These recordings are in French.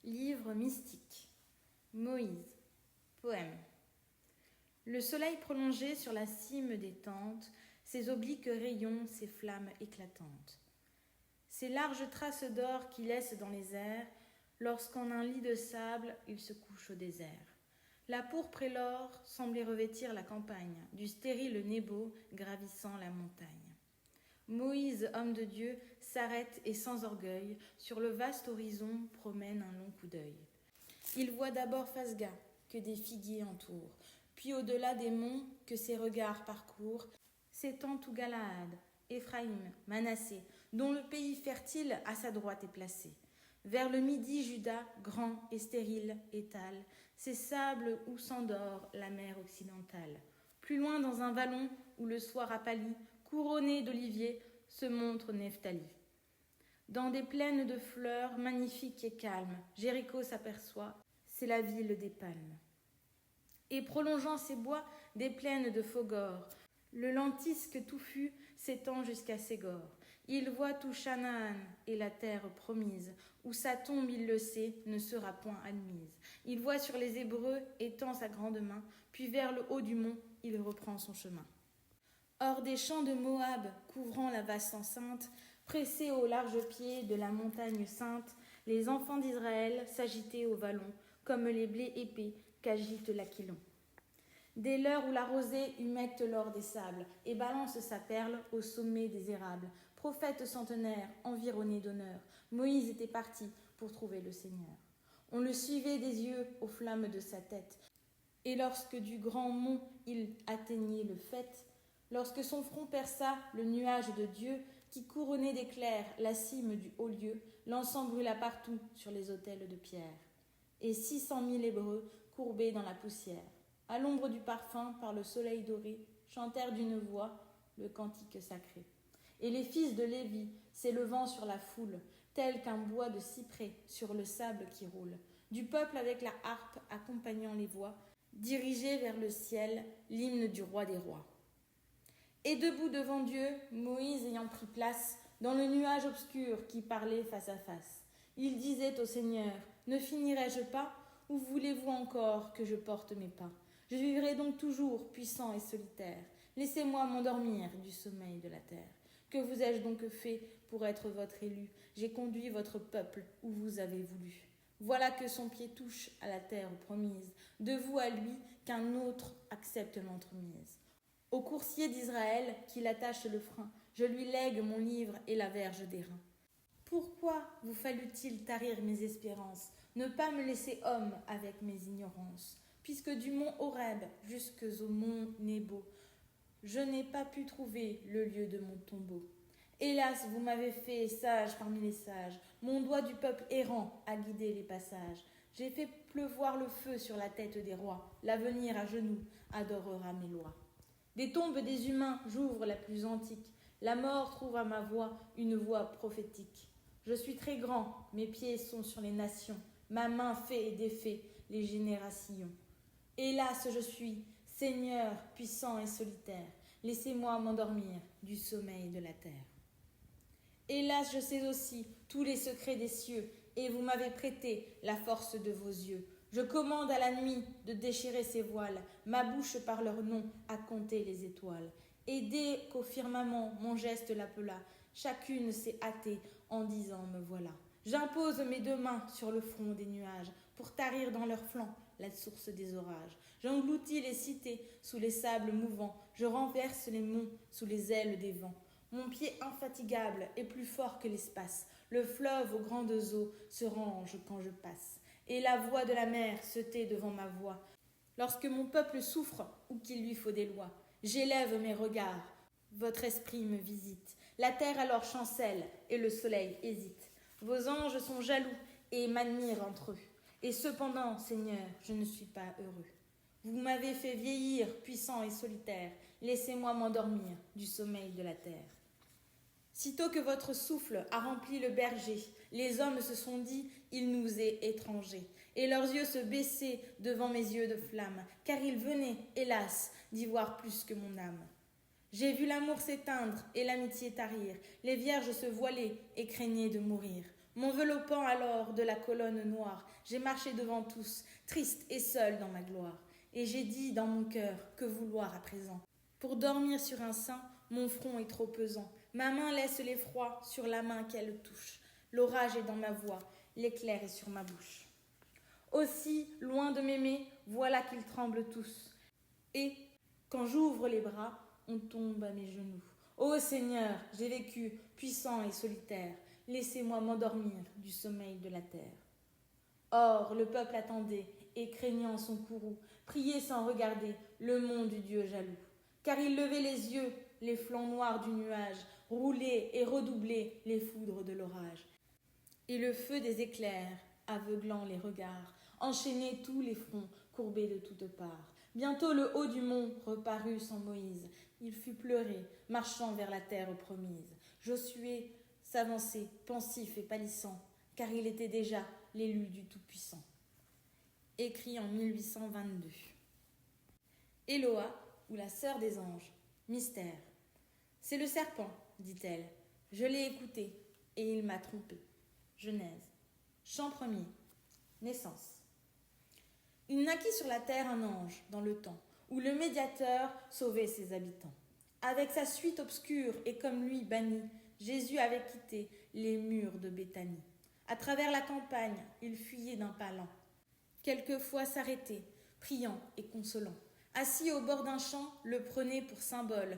Livre mystique. Moïse. Poème. Le soleil prolongé sur la cime des tentes, ses obliques rayons, ses flammes éclatantes. Ces larges traces d'or qui laissent dans les airs, lorsqu'en un lit de sable, il se couche au désert. La pourpre et l'or semblaient revêtir la campagne, du stérile Nebo gravissant la montagne. Moïse, homme de Dieu, s'arrête et sans orgueil, sur le vaste horizon promène un long coup d'œil. Il voit d'abord Phasga, que des figuiers entourent, puis au-delà des monts que ses regards parcourent, s'étend tout Galaad, Éphraïm, Manassé, dont le pays fertile à sa droite est placé. Vers le midi, Juda, grand et stérile, étale ses sables où s'endort la mer occidentale. Plus loin, dans un vallon où le soir a pâli, couronné d'oliviers, se montre Nephtali. Dans des plaines de fleurs magnifiques et calmes, Jéricho s'aperçoit, c'est la ville des palmes. Et prolongeant ses bois, des plaines de Phogor, le lentisque touffu s'étend jusqu'à Ségor. Il voit tout Chanaan et la terre promise, où sa tombe, il le sait, ne sera point admise. Il voit sur les Hébreux, étend sa grande main, puis vers le haut du mont, il reprend son chemin. Hors des champs de Moab, couvrant la vaste enceinte, pressés aux larges pieds de la montagne sainte, les enfants d'Israël s'agitaient au vallon, comme les blés épais qu'agite l'Aquilon. Dès l'heure où la rosée humecte l'or des sables et balance sa perle au sommet des érables, prophète centenaire, environné d'honneur, Moïse était parti pour trouver le Seigneur. On le suivait des yeux aux flammes de sa tête, et lorsque du grand mont il atteignait le faîte, lorsque son front perça le nuage de Dieu qui couronnait d'éclairs la cime du haut lieu, l'encens brûla partout sur les autels de pierre. Et 600 000 Hébreux courbés dans la poussière, à l'ombre du parfum par le soleil doré, chantèrent d'une voix le cantique sacré. Et les fils de Lévi, s'élevant sur la foule, tel qu'un bois de cyprès sur le sable qui roule, du peuple avec la harpe accompagnant les voix, dirigeaient vers le ciel l'hymne du roi des rois. Et debout devant Dieu, Moïse ayant pris place dans le nuage obscur qui parlait face à face, il disait au Seigneur, « Ne finirai-je pas, ou voulez-vous encore que je porte mes pas ? Je vivrai donc toujours puissant et solitaire. Laissez-moi m'endormir du sommeil de la terre. Que vous ai-je donc fait pour être votre élu ? J'ai conduit votre peuple où vous avez voulu. Voilà que son pied touche à la terre promise. De vous à lui, qu'un autre accepte l'entremise. Au coursier d'Israël, qu'il attache le frein, je lui lègue mon livre et la verge d'airain. Pourquoi vous fallut-il tarir mes espérances, ne pas me laisser homme avec mes ignorances ? Puisque du mont Horeb jusqu'au mont Nebo, je n'ai pas pu trouver le lieu de mon tombeau. Hélas, vous m'avez fait sage parmi les sages, mon doigt du peuple errant a guidé les passages. J'ai fait pleuvoir le feu sur la tête des rois, l'avenir à genoux adorera mes lois. Des tombes des humains, j'ouvre la plus antique, la mort trouve à ma voix une voix prophétique. Je suis très grand, mes pieds sont sur les nations, ma main fait et défait les générations. Hélas, je suis, Seigneur, puissant et solitaire, laissez-moi m'endormir du sommeil de la terre. Hélas, je sais aussi tous les secrets des cieux, et vous m'avez prêté la force de vos yeux. Je commande à la nuit de déchirer ses voiles, ma bouche par leur nom à compter les étoiles. Et dès qu'au firmament mon geste l'appela, chacune s'est hâtée en disant me voilà. J'impose mes deux mains sur le front des nuages pour tarir dans leurs flancs la source des orages. J'engloutis les cités sous les sables mouvants, je renverse les monts sous les ailes des vents. Mon pied infatigable est plus fort que l'espace, le fleuve aux grandes eaux se range quand je passe. Et la voix de la mer se tait devant ma voix. Lorsque mon peuple souffre ou qu'il lui faut des lois, j'élève mes regards, votre esprit me visite. La terre alors chancelle et le soleil hésite. Vos anges sont jaloux et m'admirent entre eux. Et cependant, Seigneur, je ne suis pas heureux. Vous m'avez fait vieillir, puissant et solitaire. Laissez-moi m'endormir du sommeil de la terre. Sitôt que votre souffle a rempli le berger, les hommes se sont dit, il nous est étranger. Et leurs yeux se baissaient devant mes yeux de flamme, car ils venaient, hélas, d'y voir plus que mon âme. J'ai vu l'amour s'éteindre et l'amitié tarir, les vierges se voiler et craignaient de mourir. M'enveloppant alors de la colonne noire, j'ai marché devant tous, triste et seul dans ma gloire. Et j'ai dit dans mon cœur, que vouloir à présent? Pour dormir sur un sein, mon front est trop pesant. Ma main laisse l'effroi sur la main qu'elle touche. L'orage est dans ma voix, l'éclair est sur ma bouche. Aussi, loin de m'aimer, voilà qu'ils tremblent tous. Et, quand j'ouvre les bras, on tombe à mes genoux. Ô Seigneur, j'ai vécu, puissant et solitaire. Laissez-moi m'endormir du sommeil de la terre. Or, le peuple attendait, et craignant son courroux, priait sans regarder le monde du Dieu jaloux. Car il levait les yeux, les flancs noirs du nuage, roulait et redoublait les foudres de l'orage. Et le feu des éclairs, aveuglant les regards, enchaînait tous les fronts courbés de toutes parts. Bientôt le haut du mont reparut sans Moïse. Il fut pleuré, marchant vers la terre promise. Josué s'avançait, pensif et pâlissant, car il était déjà l'élu du Tout-Puissant. Écrit en 1822. Éloa, ou la sœur des anges, mystère. C'est le serpent, dit-elle. Je l'ai écouté, et il m'a trompé. Genèse. Chant premier. Naissance. Il naquit sur la terre un ange, dans le temps, où le médiateur sauvait ses habitants. Avec sa suite obscure et comme lui banni, Jésus avait quitté les murs de Béthanie. À travers la campagne, il fuyait d'un pas lent. Quelquefois s'arrêtait, priant et consolant. Assis au bord d'un champ, le prenait pour symbole,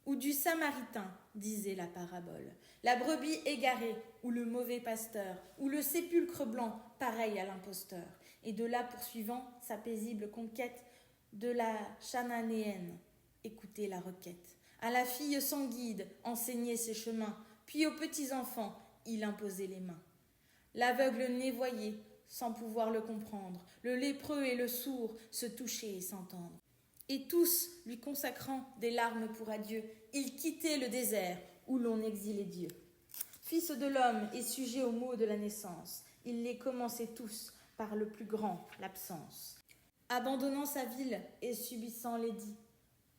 ou du Samaritain, disait la parabole. La brebis égarée, ou le mauvais pasteur, ou le sépulcre blanc, pareil à l'imposteur. Et de là poursuivant sa paisible conquête de la Chananéenne, écoutez la requête. À la fille sans guide, enseignait ses chemins, puis aux petits enfants, il imposait les mains. L'aveugle né voyait, sans pouvoir le comprendre, le lépreux et le sourd se touchaient et s'entendre. Et tous, lui consacrant des larmes pour adieu, il quittait le désert où l'on exilait Dieu. Fils de l'homme et sujet aux maux de la naissance, il les commençait tous par le plus grand, l'absence. Abandonnant sa ville et subissant l'édit,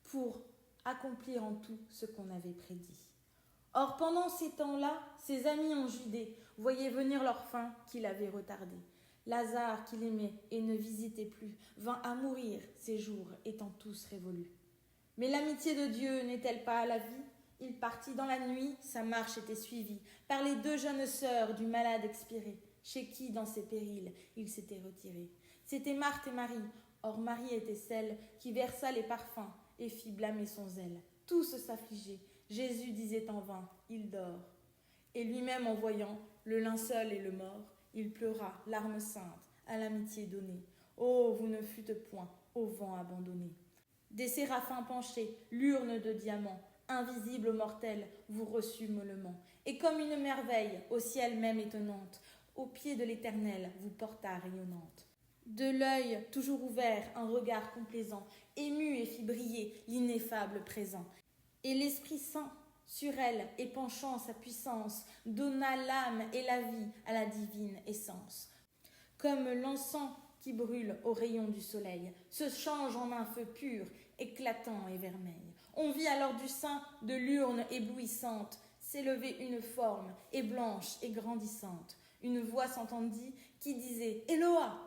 pour accomplir en tout ce qu'on avait prédit. Or, pendant ces temps-là, ses amis en Judée voyaient venir leur fin qu'il avait retardée. Lazare, qu'il aimait et ne visitait plus, vint à mourir, ses jours étant tous révolus. Mais l'amitié de Dieu n'est-elle pas à la vie? Il partit dans la nuit, sa marche était suivie par les deux jeunes sœurs du malade expiré, chez qui, dans ses périls, il s'était retiré. C'étaient Marthe et Marie, or Marie était celle qui versa les parfums et fit blâmer son zèle. Tous s'affligeaient, Jésus disait en vain, il dort. Et lui-même en voyant le linceul et le mort, il pleura, larmes saintes, à l'amitié donnée. Oh, vous ne fûtes point au vent abandonnés. Des séraphins penchés, l'urne de diamants, invisible aux mortels, vous reçut mollement. Et comme une merveille, au ciel même étonnante, au pied de l'Éternel vous porta rayonnante. De l'œil toujours ouvert, un regard complaisant, ému et fit briller l'ineffable présent. Et l'Esprit Saint, sur elle, épanchant sa puissance, donna l'âme et la vie à la divine essence. Comme l'encens qui brûle au rayon du soleil, se change en un feu pur, éclatant et vermeil. On vit alors du sein de l'urne éblouissante s'élever une forme, et blanche et grandissante. Une voix s'entendit qui disait « Éloa !»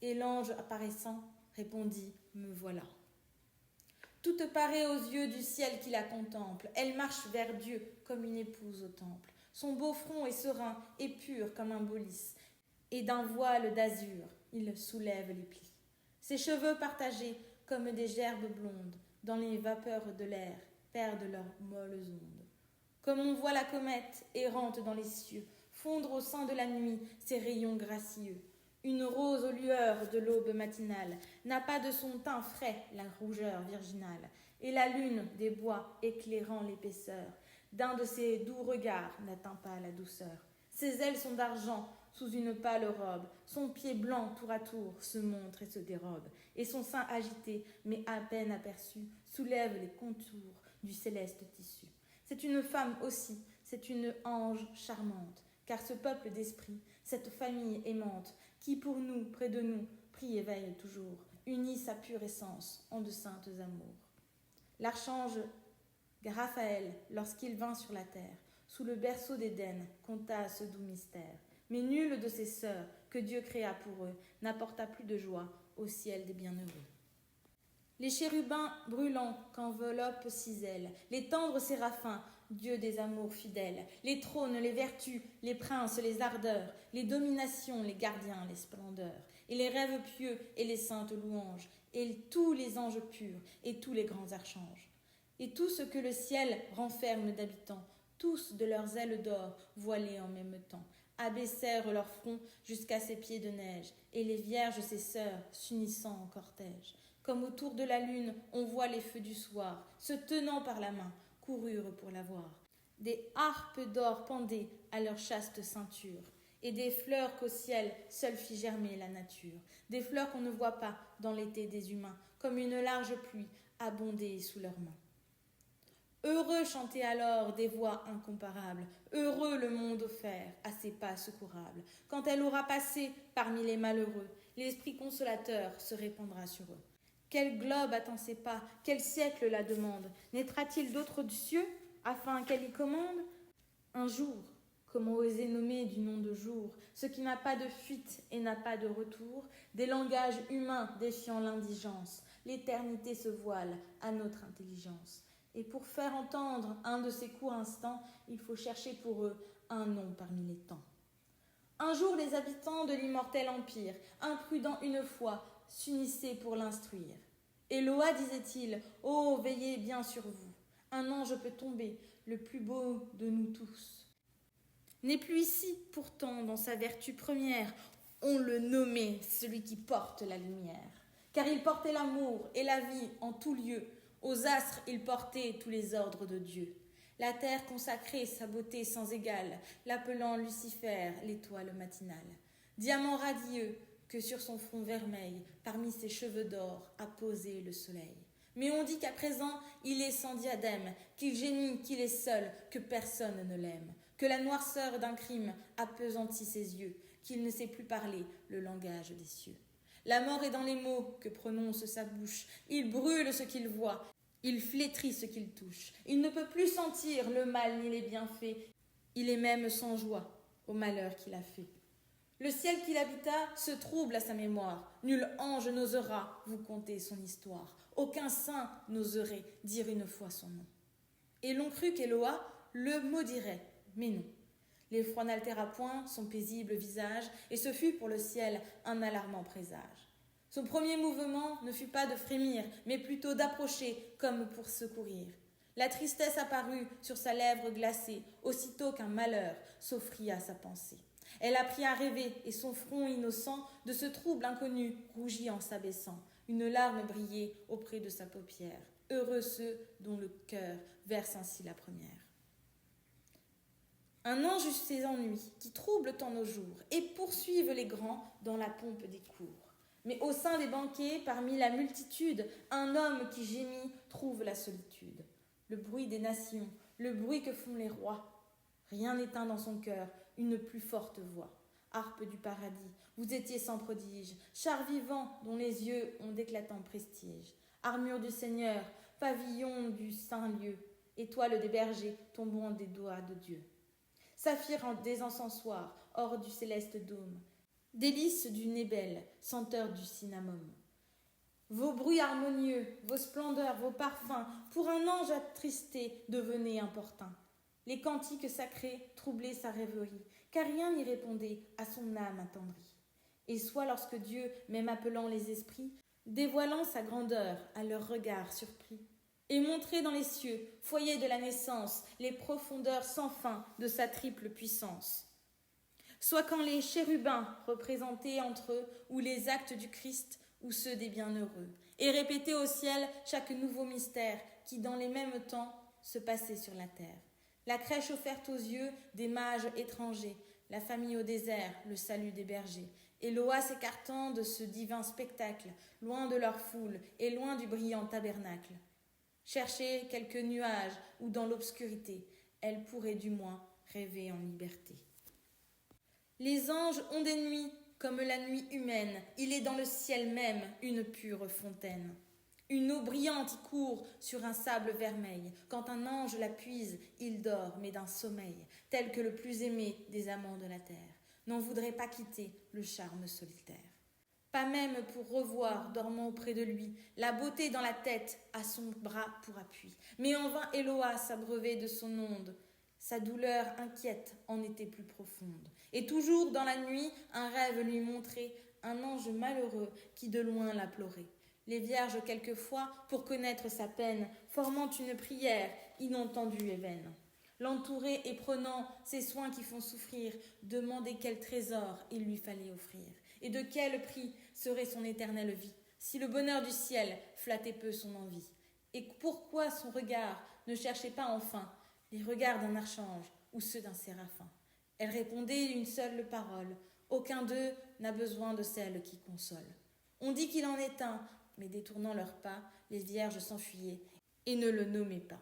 Et l'ange apparaissant répondit « Me voilà !» Toute parée aux yeux du ciel qui la contemple, elle marche vers Dieu comme une épouse au temple. Son beau front est serein et pur comme un beau lys, et d'un voile d'azur, il soulève les plis. Ses cheveux partagés comme des gerbes blondes, dans les vapeurs de l'air, perdent leurs molles ondes. Comme on voit la comète errante dans les cieux, fondre au sein de la nuit ses rayons gracieux. Une rose aux lueurs de l'aube matinale n'a pas de son teint frais la rougeur virginale, et la lune des bois éclairant l'épaisseur d'un de ses doux regards n'atteint pas la douceur. Ses ailes sont d'argent sous une pâle robe, son pied blanc tour à tour se montre et se dérobe, et son sein agité, mais à peine aperçu, soulève les contours du céleste tissu. C'est une femme aussi, c'est une ange charmante, car ce peuple d'esprit, cette famille aimante, qui pour nous, près de nous, prie et veille toujours, unit sa pure essence en de saintes amours. L'archange Raphaël, lorsqu'il vint sur la terre, sous le berceau d'Éden, conta ce doux mystère. Mais nulle de ces sœurs que Dieu créa pour eux n'apporta plus de joie au ciel des bienheureux. Les chérubins brûlants qu'enveloppent six ailes, les tendres séraphins, Dieu des amours fidèles, les trônes, les vertus, les princes, les ardeurs, les dominations, les gardiens, les splendeurs, et les rêves pieux et les saintes louanges, et tous les anges purs et tous les grands archanges. Et tout ce que le ciel renferme d'habitants, tous de leurs ailes d'or voilés en même temps, abaissèrent leur front jusqu'à ses pieds de neige, et les vierges, ses sœurs, s'unissant en cortège. Comme autour de la lune, on voit les feux du soir, se tenant par la main, coururent pour la voir. Des harpes d'or pendaient à leur chaste ceinture, et des fleurs qu'au ciel seul fit germer la nature, des fleurs qu'on ne voit pas dans l'été des humains, comme une large pluie abondée sous leurs mains. Heureux chantaient alors des voix incomparables, heureux le monde offert à ses pas secourables. Quand elle aura passé parmi les malheureux, l'esprit consolateur se répandra sur eux. Quel globe attend ses pas, quel siècle la demande? Naîtra-t-il d'autres cieux afin qu'elle y commande? Un jour, comment oser nommer du nom de jour ce qui n'a pas de fuite et n'a pas de retour? Des langages humains défiant l'indigence, l'éternité se voile à notre intelligence. Et pour faire entendre un de ces courts instants, il faut chercher pour eux un nom parmi les temps. Un jour, les habitants de l'immortel empire, imprudents une fois, s'unissaient pour l'instruire. Eloa disait-il, « Oh, veillez bien sur vous, un ange peut tomber, le plus beau de nous tous. » N'est plus ici, pourtant, dans sa vertu première, on le nommait celui qui porte la lumière. Car il portait l'amour et la vie en tout lieu. Aux astres, il portait tous les ordres de Dieu. La terre consacrait sa beauté sans égale, l'appelant Lucifer, l'étoile matinale. Diamant radieux que sur son front vermeil, parmi ses cheveux d'or, a posé le soleil. Mais on dit qu'à présent, il est sans diadème, qu'il gémit, qu'il est seul, que personne ne l'aime, que la noirceur d'un crime appesantit ses yeux, qu'il ne sait plus parler le langage des cieux. La mort est dans les mots que prononce sa bouche. Il brûle ce qu'il voit, il flétrit ce qu'il touche. Il ne peut plus sentir le mal ni les bienfaits. Il est même sans joie au malheur qu'il a fait. Le ciel qu'il habita se trouble à sa mémoire. Nul ange n'osera vous conter son histoire. Aucun saint n'oserait dire une fois son nom. Et l'on crut qu'Eloa le maudirait, mais non. L'effroi n'altéra point son paisible visage, et ce fut pour le ciel un alarmant présage. Son premier mouvement ne fut pas de frémir, mais plutôt d'approcher comme pour secourir. La tristesse apparut sur sa lèvre glacée, aussitôt qu'un malheur s'offrit à sa pensée. Elle apprit à rêver, et son front innocent, de ce trouble inconnu, rougit en s'abaissant. Une larme brillait auprès de sa paupière. Heureux ceux dont le cœur verse ainsi la première. Un ange eut ses ennuis, qui troublent tant nos jours, et poursuivent les grands dans la pompe des cours. Mais au sein des banquets, parmi la multitude, un homme qui gémit trouve la solitude. Le bruit des nations, le bruit que font les rois. Rien n'éteint dans son cœur une plus forte voix. Harpe du paradis, vous étiez sans prodige, char vivant dont les yeux ont d'éclatants prestiges. Armure du Seigneur, pavillon du saint lieu, étoile des bergers tombant des doigts de Dieu. Saphir des encensoirs, or du céleste dôme, délices du nébel, senteur du cinnamome. Vos bruits harmonieux, vos splendeurs, vos parfums, pour un ange attristé, devenaient importuns. Les cantiques sacrés troublaient sa rêverie, car rien n'y répondait à son âme attendrie. Et soit lorsque Dieu, même appelant les esprits, dévoilant sa grandeur à leur regard surpris, et montrer dans les cieux, foyer de la naissance, les profondeurs sans fin de sa triple puissance. Soit quand les chérubins représentaient entre eux ou les actes du Christ ou ceux des bienheureux, et répétaient au ciel chaque nouveau mystère qui dans les mêmes temps se passait sur la terre. La crèche offerte aux yeux des mages étrangers, la famille au désert, le salut des bergers, Eloa s'écartant de ce divin spectacle, loin de leur foule et loin du brillant tabernacle. Chercher quelques nuages où dans l'obscurité, elle pourrait du moins rêver en liberté. Les anges ont des nuits comme la nuit humaine, il est dans le ciel même une pure fontaine. Une eau brillante y court sur un sable vermeil. Quand un ange la puise, il dort, mais d'un sommeil, tel que le plus aimé des amants de la terre. n'en voudrait pas quitter le charme solitaire. Pas même pour revoir, dormant auprès de lui, la beauté dans la tête, à son bras pour appui. Mais en vain Éloa s'abreuvait de son onde. Sa douleur inquiète en était plus profonde. Et toujours dans la nuit, un rêve lui montrait un ange malheureux qui de loin l'implorait. Les vierges, quelquefois, pour connaître sa peine, formant une prière inentendue et vaine. L'entourer et prenant ces soins qui font souffrir, demander quel trésor il lui fallait offrir, et de quel prix serait son éternelle vie, si le bonheur du ciel flattait peu son envie. Et pourquoi son regard ne cherchait pas enfin les regards d'un archange ou ceux d'un séraphin. Elle répondait une seule parole, aucun d'eux n'a besoin de celle qui console. On dit qu'il en est un, mais détournant leurs pas, les vierges s'enfuyaient et ne le nommaient pas.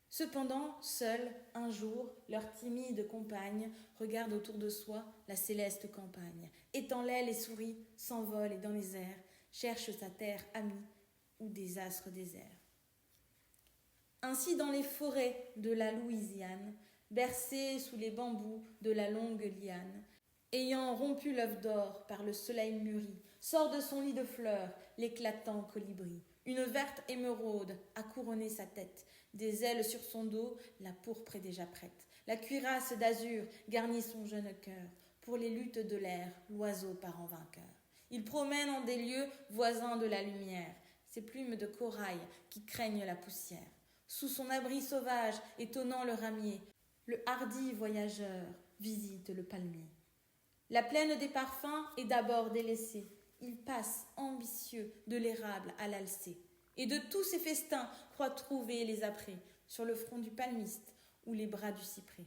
Cependant, seule, un jour, leur timide compagne regarde autour de soi la céleste campagne, étend l'aile et sourit, s'envole et dans les airs, cherche sa terre amie ou des astres déserts. Ainsi dans les forêts de la Louisiane, bercée sous les bambous de la longue liane, ayant rompu l'œuf d'or par le soleil mûri, sort de son lit de fleurs l'éclatant colibri. Une verte émeraude a couronné sa tête, des ailes sur son dos, la pourpre est déjà prête. La cuirasse d'azur garnit son jeune cœur, pour les luttes de l'air, l'oiseau part en vainqueur. Il promène en des lieux voisins de la lumière, ses plumes de corail qui craignent la poussière. Sous son abri sauvage, étonnant le ramier, le hardi voyageur visite le palmier. La plaine des parfums est d'abord délaissée. Il passe, ambitieux, de l'érable à l'alcé. Et de tous ces festins croit trouver les apprêts sur le front du palmiste ou les bras du cyprès.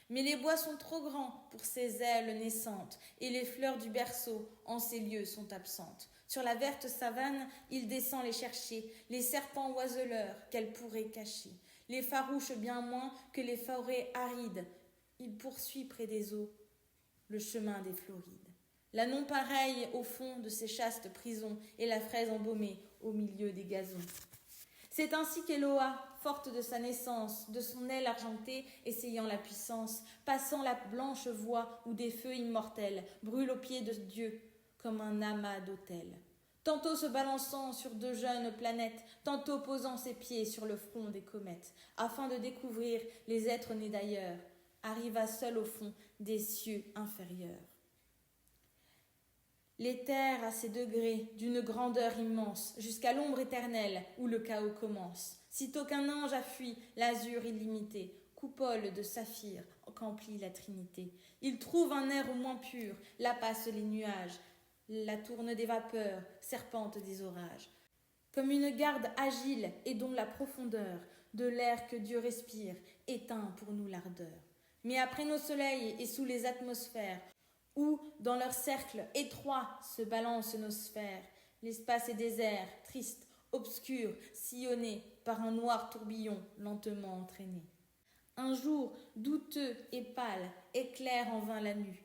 Mais les bois sont trop grands pour ses ailes naissantes, et les fleurs du berceau en ces lieux sont absentes. Sur la verte savane, il descend les chercher, les serpents oiseleurs qu'elle pourrait cacher, les farouches bien moins que les forêts arides. Il poursuit près des eaux le chemin des Florides. La non-pareille au fond de ces chastes prisons, et la fraise embaumée au milieu des gazons. C'est ainsi qu'Éloa, forte de sa naissance, de son aile argentée, essayant la puissance, passant la blanche voie où des feux immortels brûlent aux pieds de Dieu comme un amas d'autel. Tantôt se balançant sur deux jeunes planètes, tantôt posant ses pieds sur le front des comètes, afin de découvrir les êtres nés d'ailleurs, arriva seul au fond des cieux inférieurs. L'éther a ses degrés d'une grandeur immense, jusqu'à l'ombre éternelle où le chaos commence. Sitôt qu'un ange a fui l'azur illimité, coupole de saphir qu'emplit la Trinité, il trouve un air au moins pur, là passent les nuages, la tourne des vapeurs, serpente des orages. Comme une garde agile et dont la profondeur de l'air que Dieu respire éteint pour nous l'ardeur. Mais après nos soleils et sous les atmosphères, où, dans leur cercle étroit, se balancent nos sphères, l'espace est désert, triste, obscur, sillonné par un noir tourbillon lentement entraîné. Un jour, douteux et pâle, éclaire en vain la nue.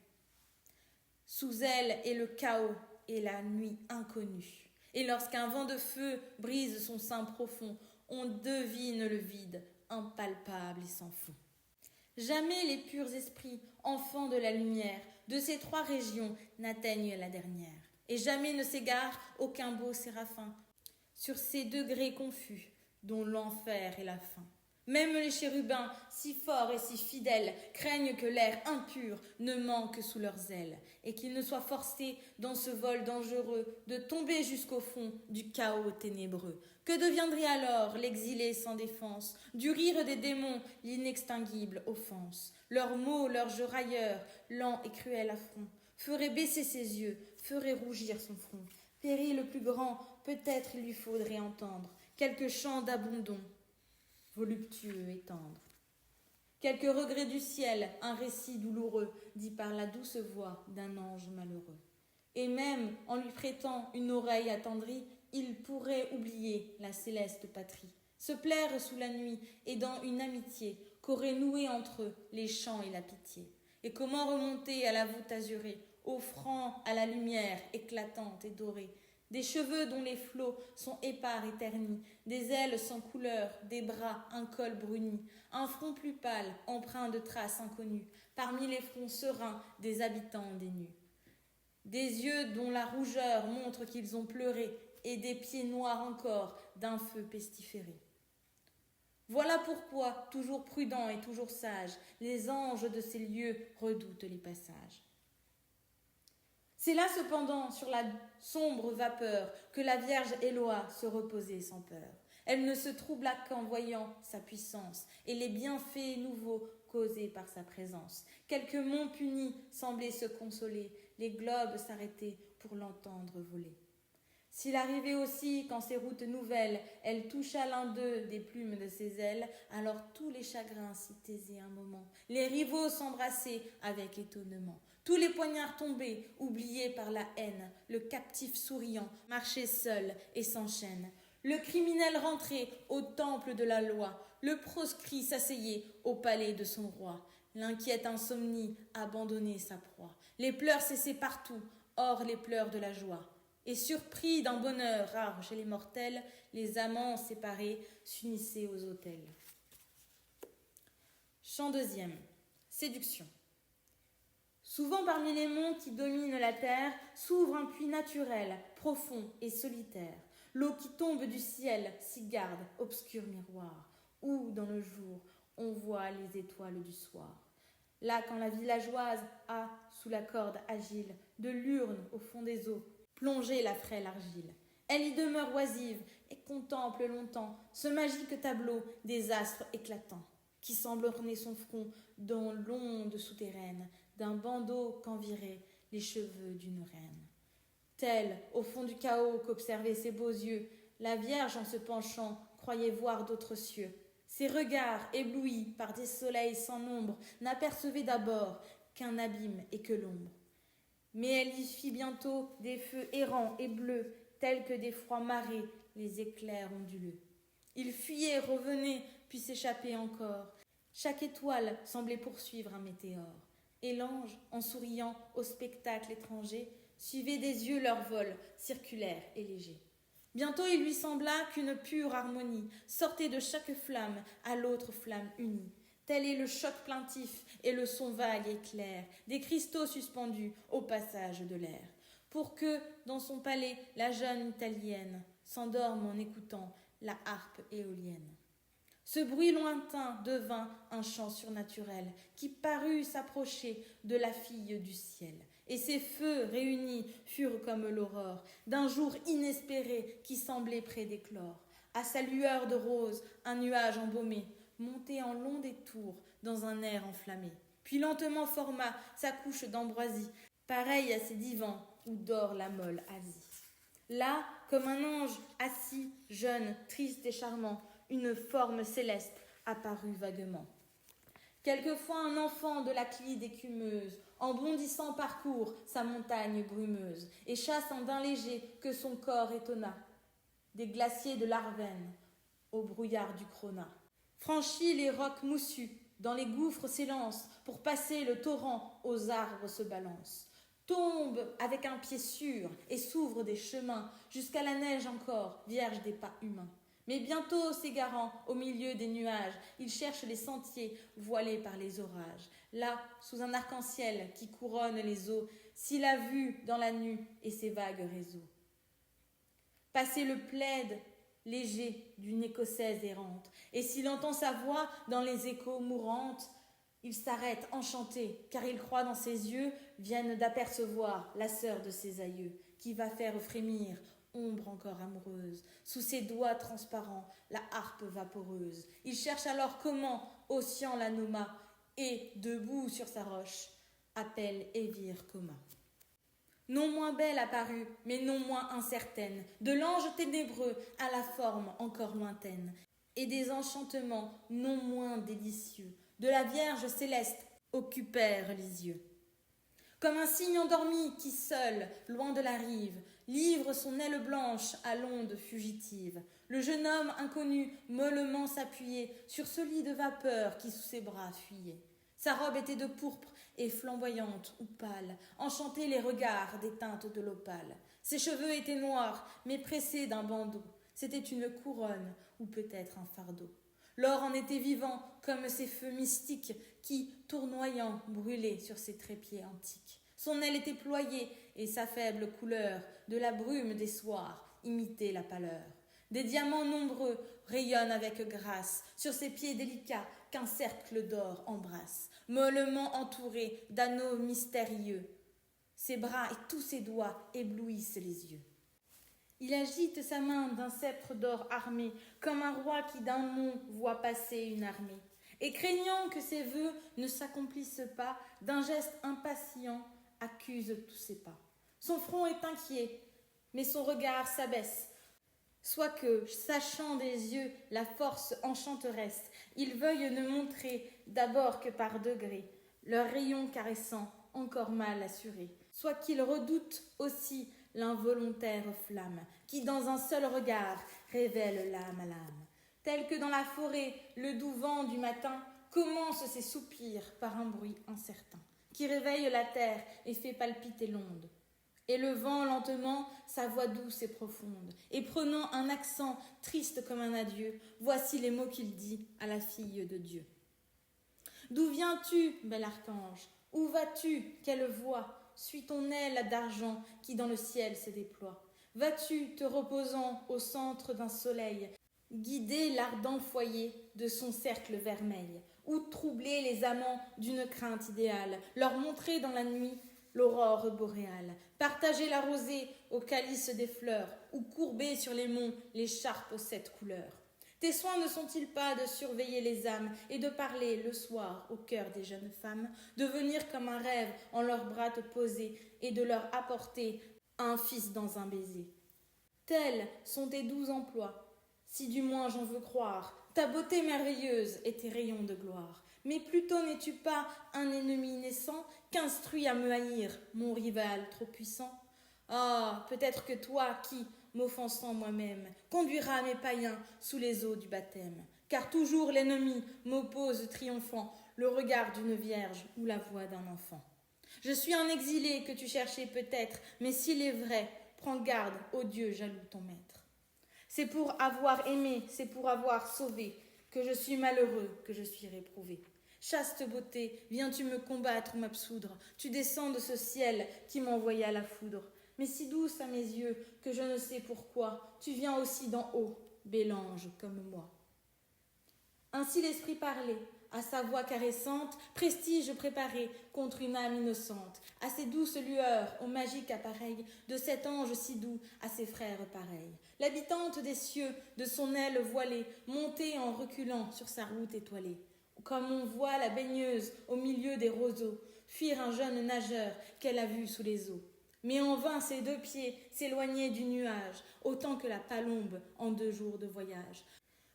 Sous elle est le chaos et la nuit inconnue. Et lorsqu'un vent de feu brise son sein profond, on devine le vide, impalpable et sans fond. Jamais les purs esprits, enfants de la lumière, de ces trois régions n'atteignent la dernière. Et jamais ne s'égare aucun beau séraphin sur ces degrés confus dont l'enfer est la fin. Même les chérubins, si forts et si fidèles, craignent que l'air impur ne manque sous leurs ailes, et qu'ils ne soient forcés, dans ce vol dangereux, de tomber jusqu'au fond du chaos ténébreux. Que deviendrait alors l'exilé sans défense, du rire des démons, l'inextinguible offense? Leurs mots, leurs jeux railleurs, lents et cruels affronts, feraient baisser ses yeux, feraient rougir son front. Péril le plus grand, peut-être il lui faudrait entendre quelques chants d'abandon, voluptueux et tendre. Quelques regrets du ciel, un récit douloureux, dit par la douce voix d'un ange malheureux. Et même, en lui prêtant une oreille attendrie, il pourrait oublier la céleste patrie, se plaire sous la nuit et dans une amitié qu'auraient nouée entre eux les chants et la pitié. Et comment remonter à la voûte azurée, offrant à la lumière éclatante et dorée, des cheveux dont les flots sont épars et ternis, des ailes sans couleur, des bras, un col bruni, un front plus pâle, empreint de traces inconnues, parmi les fronts sereins des habitants des nues. Des yeux dont la rougeur montre qu'ils ont pleuré, et des pieds noirs encore d'un feu pestiféré. Voilà pourquoi, toujours prudents et toujours sages, les anges de ces lieux redoutent les passages. C'est là cependant, sur la sombre vapeur, que la Vierge Éloa se reposait sans peur. Elle ne se troubla qu'en voyant sa puissance et les bienfaits nouveaux causés par sa présence. Quelques monts punis semblaient se consoler, les globes s'arrêtaient pour l'entendre voler. S'il arrivait aussi qu'en ces routes nouvelles, elle toucha l'un d'eux des plumes de ses ailes, alors tous les chagrins s'y taisaient un moment. Les rivaux s'embrassaient avec étonnement. Tous les poignards tombés, oubliés par la haine, le captif souriant marchait seul et sans chaîne. Le criminel rentrait au temple de la loi, le proscrit s'asseyait au palais de son roi. L'inquiète insomnie abandonnait sa proie. Les pleurs cessaient partout, hors les pleurs de la joie. Et surpris d'un bonheur rare chez les mortels, les amants séparés s'unissaient aux autels. Chant deuxième. Séduction. Souvent parmi les monts qui dominent la terre s'ouvre un puits naturel, profond et solitaire. L'eau qui tombe du ciel s'y garde, obscur miroir, où, dans le jour, on voit les étoiles du soir. Là, quand la villageoise a, sous la corde agile, de l'urne au fond des eaux, plongé la frêle argile. Elle y demeure oisive et contemple longtemps ce magique tableau des astres éclatants, qui semble orner son front dans l'onde souterraine d'un bandeau qu'enviraient les cheveux d'une reine. Telle, au fond du chaos qu'observaient ses beaux yeux, la Vierge en se penchant croyait voir d'autres cieux. Ses regards, éblouis par des soleils sans nombre, n'apercevaient d'abord qu'un abîme et que l'ombre. Mais elle y fit bientôt des feux errants et bleus, tels que des froids marées, les éclairs onduleux. Ils fuyaient, revenaient, puis s'échappaient encore. Chaque étoile semblait poursuivre un météore. Et l'ange, en souriant au spectacle étranger, suivait des yeux leur vol, circulaire et léger. Bientôt il lui sembla qu'une pure harmonie sortait de chaque flamme à l'autre flamme unie. Tel est le choc plaintif et le son vague et clair des cristaux suspendus au passage de l'air. Pour que, dans son palais, la jeune italienne s'endorme en écoutant la harpe éolienne. Ce bruit lointain devint un chant surnaturel qui parut s'approcher de la fille du ciel. Et ces feux réunis furent comme l'aurore d'un jour inespéré qui semblait près d'éclore. À sa lueur de rose, un nuage embaumé montait en long détour dans un air enflammé. Puis lentement forma sa couche d'ambroisie, pareille à ces divans où dort la molle Asie. Là, comme un ange assis, jeune, triste et charmant, une forme céleste apparut vaguement. Quelquefois un enfant de la Clide écumeuse, en bondissant parcourt sa montagne brumeuse, et chasse un daim léger que son corps étonna, des glaciers de l'Arvenne au brouillard du Cronat. Franchit les rocs moussus, dans les gouffres s'élance, pour passer le torrent aux arbres se balance. Tombe avec un pied sûr et s'ouvre des chemins, jusqu'à la neige encore, vierge des pas humains. Mais bientôt s'égarant au milieu des nuages, il cherche les sentiers voilés par les orages. Là, sous un arc-en-ciel qui couronne les eaux, s'il a vu dans la nue et ses vagues réseaux. Passer le plaid léger d'une écossaise errante, et s'il entend sa voix dans les échos mourantes, il s'arrête enchanté, car il croit dans ses yeux viennent d'apercevoir la sœur de ses aïeux, qui va faire frémir, ombre encore amoureuse, sous ses doigts transparents, la harpe vaporeuse. Il cherche alors comment Ossian la nomma, et, debout sur sa roche, appelle Évire Coma. Non moins belle apparue, mais non moins incertaine, de l'ange ténébreux à la forme encore lointaine, et des enchantements non moins délicieux, de la Vierge céleste occupèrent les yeux. Comme un cygne endormi qui seul, loin de la rive, livre son aile blanche à l'onde fugitive, le jeune homme inconnu mollement s'appuyait sur ce lit de vapeur qui sous ses bras fuyait. Sa robe était de pourpre et flamboyante ou pâle, enchantait les regards des teintes de l'opale. Ses cheveux étaient noirs, mais pressés d'un bandeau. C'était une couronne ou peut-être un fardeau. L'or en était vivant comme ces feux mystiques qui, tournoyant, brûlaient sur ses trépieds antiques. Son aile était ployée et sa faible couleur, de la brume des soirs, imitait la pâleur. Des diamants nombreux rayonnent avec grâce sur ses pieds délicats qu'un cercle d'or embrasse, mollement entouré d'anneaux mystérieux. Ses bras et tous ses doigts éblouissent les yeux. Il agite sa main d'un sceptre d'or armé, comme un roi qui d'un mont voit passer une armée. Et craignant que ses vœux ne s'accomplissent pas, d'un geste impatient accuse tous ses pas. Son front est inquiet, mais son regard s'abaisse, soit que, sachant des yeux la force enchanteresse, il veuille ne montrer d'abord que par degrés leurs rayons caressants encore mal assurés, soit qu'il redoute aussi l'involontaire flamme qui dans un seul regard révèle l'âme à l'âme. Tel que dans la forêt le doux vent du matin commence ses soupirs par un bruit incertain qui réveille la terre et fait palpiter l'onde. Élevant lentement sa voix douce et profonde, et prenant un accent triste comme un adieu, voici les mots qu'il dit à la fille de Dieu. D'où viens-tu, bel archange? Où vas-tu? Quelle voix? Suis ton aile d'argent qui dans le ciel se déploie. Vas-tu te reposant au centre d'un soleil, guider l'ardent foyer de son cercle vermeil, ou troubler les amants d'une crainte idéale, leur montrer dans la nuit l'aurore boréale, partager la rosée au calice des fleurs, ou courber sur les monts l'écharpe aux 7 couleurs. Tes soins ne sont-ils pas de surveiller les âmes et de parler le soir au cœur des jeunes femmes, de venir comme un rêve en leurs bras te poser et de leur apporter un fils dans un baiser? Tels sont tes doux emplois, si du moins j'en veux croire, ta beauté merveilleuse et tes rayons de gloire. Mais plutôt n'es-tu pas un ennemi naissant qu'instruit à me haïr, mon rival trop puissant? Ah, peut-être que toi qui, m'offensant moi-même, conduira mes païens sous les eaux du baptême. Car toujours l'ennemi m'oppose triomphant le regard d'une vierge ou la voix d'un enfant. Je suis un exilé que tu cherchais peut-être, mais s'il est vrai, prends garde, ô Dieu jaloux ton maître. C'est pour avoir aimé, c'est pour avoir sauvé, que je suis malheureux, que je suis réprouvé. Chaste beauté, viens-tu me combattre ou m'absoudre? Tu descends de ce ciel qui m'envoya la foudre. Mais si douce à mes yeux, que je ne sais pourquoi, tu viens aussi d'en haut, bel ange comme moi. Ainsi l'esprit parlait, à sa voix caressante, prestige préparé contre une âme innocente, à ces douces lueurs, au magique appareil de cet ange si doux à ses frères pareils. L'habitante des cieux, de son aile voilée, montée en reculant sur sa route étoilée. Comme on voit la baigneuse au milieu des roseaux, fuir un jeune nageur qu'elle a vu sous les eaux. Mais en vain ses 2 pieds s'éloignaient du nuage, autant que la palombe en 2 jours de voyage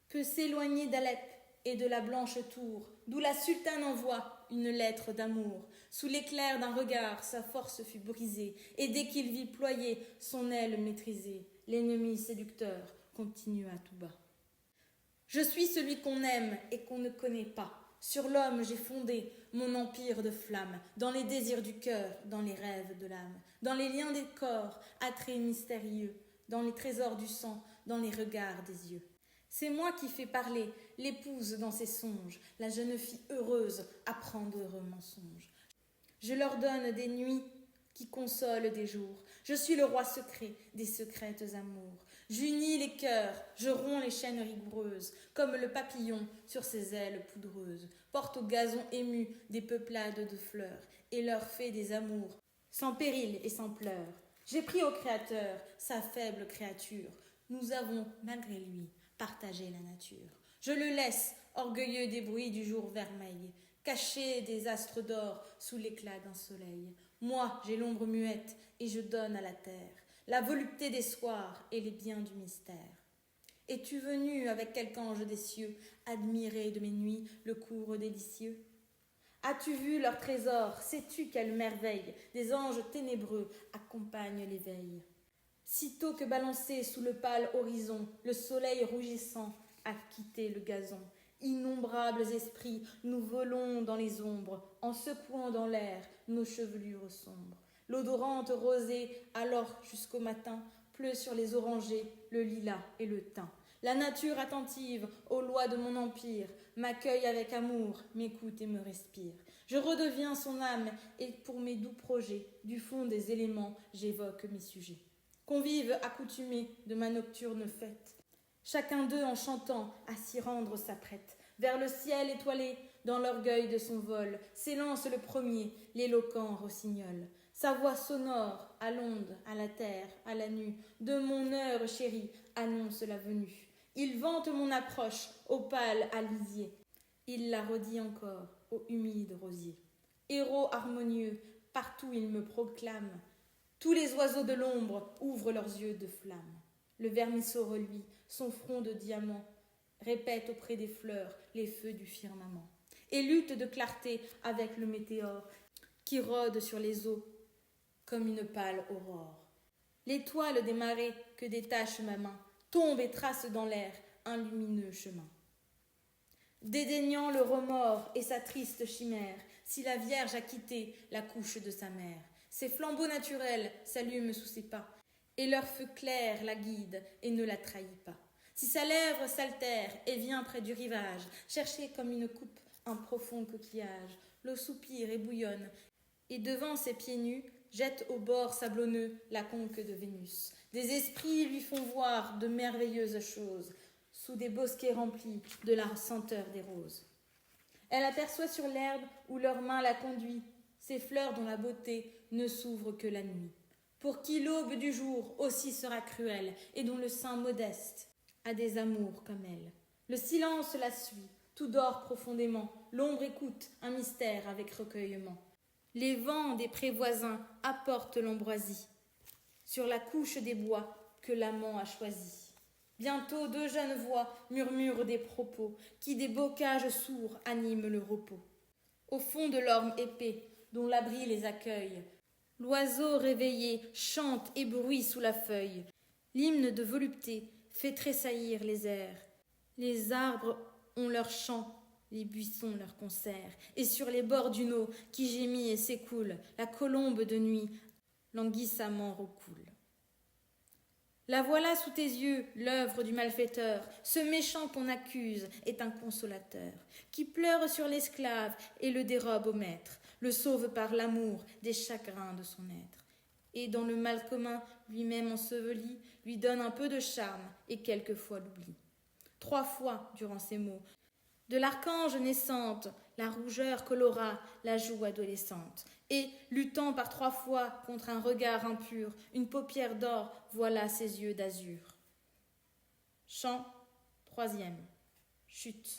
peut s'éloigner d'Alep et de la blanche tour, d'où la sultane envoie une lettre d'amour. Sous l'éclair d'un regard, sa force fut brisée, et dès qu'il vit ployer son aile maîtrisée, l'ennemi séducteur continua tout bas. Je suis celui qu'on aime et qu'on ne connaît pas. Sur l'homme j'ai fondé mon empire de flamme, dans les désirs du cœur, dans les rêves de l'âme, dans les liens des corps, attraits mystérieux, dans les trésors du sang, dans les regards des yeux. C'est moi qui fais parler l'épouse dans ses songes, la jeune fille heureuse apprend d'heureux mensonges. Je leur donne des nuits qui consolent des jours. Je suis le roi secret des secrètes amours. J'unis les cœurs, je romps les chaînes rigoureuses, comme le papillon sur ses ailes poudreuses, porte au gazon ému des peuplades de fleurs, et leur fait des amours, sans péril et sans pleurs. J'ai pris au Créateur sa faible créature. Nous avons, malgré lui, partagé la nature. Je le laisse, orgueilleux des bruits du jour vermeil, caché des astres d'or sous l'éclat d'un soleil. Moi, j'ai l'ombre muette et je donne à la terre la volupté des soirs et les biens du mystère. Es-tu venu avec quelque ange des cieux admirer de mes nuits le cours délicieux? As-tu vu leurs trésors? Sais-tu quelle merveille des anges ténébreux accompagnent l'éveil? Sitôt que balancé sous le pâle horizon, le soleil rougissant a quitté le gazon, innombrables esprits, nous volons dans les ombres, en secouant dans l'air nos chevelures sombres. L'odorante rosée, alors jusqu'au matin, pleut sur les orangers, le lilas et le thym. La nature attentive aux lois de mon empire m'accueille avec amour, m'écoute et me respire. Je redeviens son âme et pour mes doux projets, du fond des éléments, j'évoque mes sujets. Convives accoutumés de ma nocturne fête, chacun d'eux en chantant à s'y rendre s'apprête. Vers le ciel étoilé, dans l'orgueil de son vol, s'élance le premier, l'éloquent rossignol. Sa voix sonore, à l'onde, à la terre, à la nue, de mon heure chérie, annonce la venue. Il vante mon approche, au pâle alisier. Il la redit encore, au humide rosier. Héros harmonieux, partout il me proclame. Tous les oiseaux de l'ombre ouvrent leurs yeux de flamme. Le vermisseau reluit, son front de diamant, répète auprès des fleurs les feux du firmament. Et lutte de clarté avec le météore qui rôde sur les eaux comme une pâle aurore. L'étoile des marées que détache ma main tombe et trace dans l'air un lumineux chemin. Dédaignant le remords et sa triste chimère, si la Vierge a quitté la couche de sa mère, ses flambeaux naturels s'allument sous ses pas, et leur feu clair la guide et ne la trahit pas. Si sa lèvre s'altère et vient près du rivage, chercher comme une coupe un profond coquillage, l'eau soupire et bouillonne, et devant ses pieds nus, jette au bord sablonneux la conque de Vénus. Des esprits lui font voir de merveilleuses choses, sous des bosquets remplis de la senteur des roses. Elle aperçoit sur l'herbe où leurs mains la conduit, ces fleurs dont la beauté ne s'ouvre que la nuit. Pour qui l'aube du jour aussi sera cruelle, et dont le sein modeste a des amours comme elle. Le silence la suit, tout dort profondément, l'ombre écoute un mystère avec recueillement. Les vents des prés voisins apportent l'ambroisie sur la couche des bois que l'amant a choisi. Bientôt deux jeunes voix murmurent des propos qui des bocages sourds animent le repos. Au fond de l'orme épais dont l'abri les accueille, l'oiseau réveillé chante et bruit sous la feuille. L'hymne de volupté fait tressaillir les airs. Les arbres ont leur chant, les buissons leur concert, et sur les bords d'une eau qui gémit et s'écoule, la colombe de nuit languissamment recoule. La voilà sous tes yeux, l'œuvre du malfaiteur. Ce méchant qu'on accuse est un consolateur, qui pleure sur l'esclave et le dérobe au maître, le sauve par l'amour des chagrins de son être. Et dans le mal commun, lui-même enseveli, lui donne un peu de charme et quelquefois l'oubli. 3 fois, durant ces mots, de l'archange naissante, la rougeur colora la joue adolescente. Et, luttant par 3 fois contre un regard impur, une paupière d'or voila ses yeux d'azur. Chant 3e. Chute.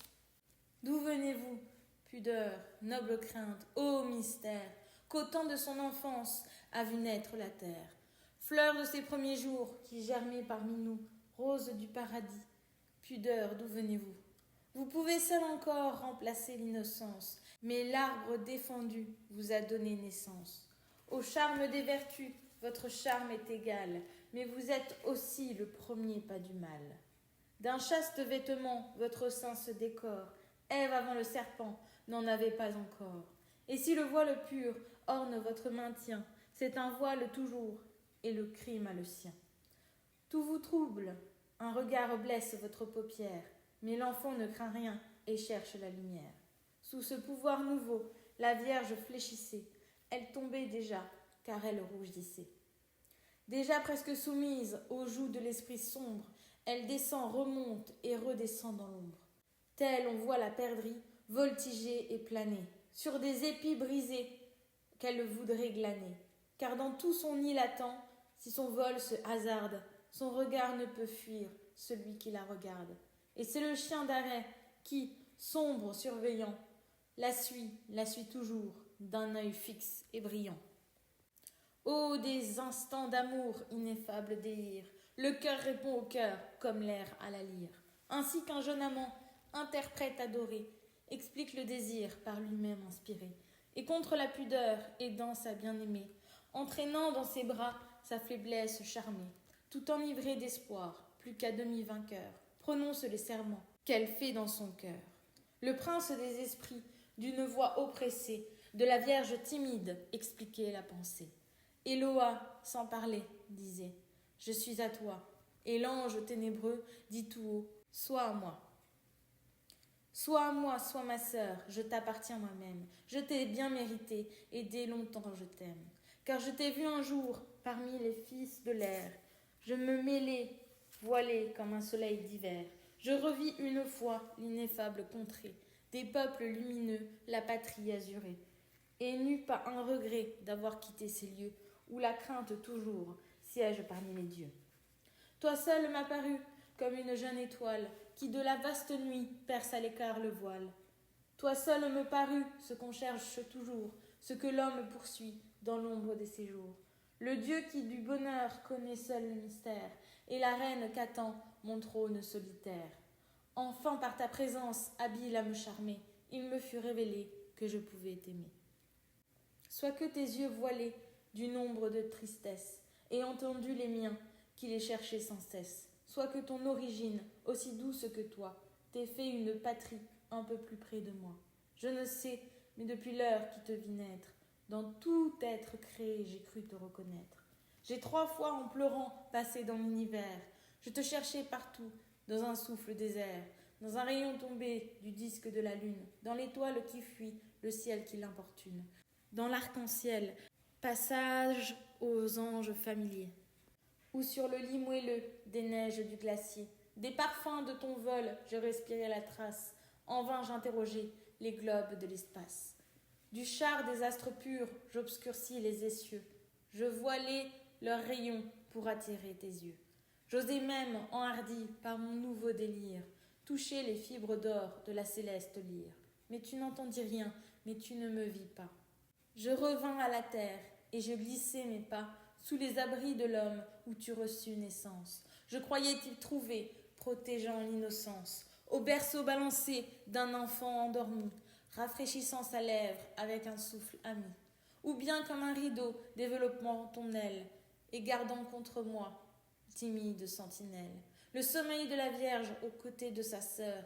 D'où venez-vous, pudeur, noble crainte, ô mystère, qu'au temps de son enfance a vu naître la terre. Fleur de ses premiers jours qui germait parmi nous, rose du paradis, pudeur, d'où venez-vous? Vous pouvez seul encore remplacer l'innocence, mais l'arbre défendu vous a donné naissance. Au charme des vertus, votre charme est égal, mais vous êtes aussi le premier pas du mal. D'un chaste vêtement, votre sein se décore. Ève avant le serpent n'en avait pas encore. Et si le voile pur orne votre maintien, c'est un voile toujours, et le crime a le sien. Tout vous trouble, un regard blesse votre paupière, mais l'enfant ne craint rien et cherche la lumière. Sous ce pouvoir nouveau, la Vierge fléchissait. Elle tombait déjà, car elle rougissait. Déjà presque soumise aux joues de l'esprit sombre, elle descend, remonte et redescend dans l'ombre. Telle on voit la perdrix voltiger et planer, sur des épis brisés qu'elle voudrait glaner. Car dans tout son nid latent, si son vol se hasarde, son regard ne peut fuir celui qui la regarde. Et c'est le chien d'arrêt qui, sombre surveillant, la suit toujours, d'un œil fixe et brillant. Ô des instants d'amour, ineffable délire, le cœur répond au cœur, comme l'air à la lyre. Ainsi qu'un jeune amant, interprète adoré, explique le désir par lui-même inspiré, et contre la pudeur, aidant sa bien-aimée, entraînant dans ses bras sa faiblesse charmée, tout enivré d'espoir, plus qu'à demi vainqueur, prononce les serments qu'elle fait dans son cœur. Le prince des esprits, d'une voix oppressée, de la Vierge timide, expliquait la pensée. Éloa, sans parler, disait, je suis à toi, Et l'ange ténébreux dit tout haut, sois à moi. Sois à moi, sois ma sœur, je t'appartiens moi-même. Je t'ai bien mérité, et dès longtemps je t'aime. Car je t'ai vu un jour parmi les fils de l'air. Je me mêlai, voilé comme un soleil d'hiver. Je revis une fois l'ineffable contrée, des peuples lumineux, la patrie azurée. Et n'eus pas un regret d'avoir quitté ces lieux, où la crainte toujours siège parmi les dieux. Toi seul m'apparus comme une jeune étoile, qui de la vaste nuit perce à l'écart le voile. Toi seul me parut ce qu'on cherche toujours, ce que l'homme poursuit dans l'ombre des séjours. Le Dieu qui du bonheur connaît seul le mystère, et la reine qu'attend mon trône solitaire. Enfin par ta présence, habile à me charmer, il me fut révélé que je pouvais t'aimer. Soit que tes yeux voilés d'une ombre de tristesse aient entendu les miens, qui les cherchaient sans cesse. Soit que ton origine, aussi douce que toi, t'ait fait une patrie un peu plus près de moi. Je ne sais, mais depuis l'heure qui te vis naître, dans tout être créé, j'ai cru te reconnaître. J'ai 3 fois en pleurant passé dans l'univers. Je te cherchais partout, dans un souffle désert, dans un rayon tombé du disque de la lune, dans l'étoile qui fuit, le ciel qui l'importune, dans l'arc-en-ciel, passage aux anges familiers, ou sur le lit moelleux des neiges du glacier. Des parfums de ton vol, je respirais la trace. En vain j'interrogeais les globes de l'espace. Du char des astres purs, j'obscurcis les essieux. Je voilai leurs rayons pour attirer tes yeux. J'osais même, enhardi par mon nouveau délire, toucher les fibres d'or de la céleste lyre. Mais tu n'entendis rien, mais tu ne me vis pas. Je revins à la terre, et je glissai mes pas sous les abris de l'homme où tu reçus naissance. Je croyais t'y trouver, protégeant l'innocence, au berceau balancé d'un enfant endormi, rafraîchissant sa lèvre avec un souffle ami, ou bien comme un rideau développant ton aile et gardant contre moi, timide sentinelle, le sommeil de la Vierge aux côtés de sa sœur,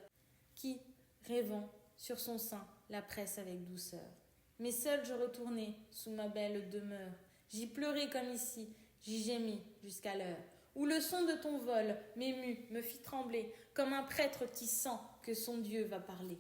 qui, rêvant sur son sein, la presse avec douceur. Mais seul je retournai sous ma belle demeure. J'y pleurai comme ici, j'y gémis jusqu'à l'heure où le son de ton vol m'émut, me fit trembler, comme un prêtre qui sent que son Dieu va parler.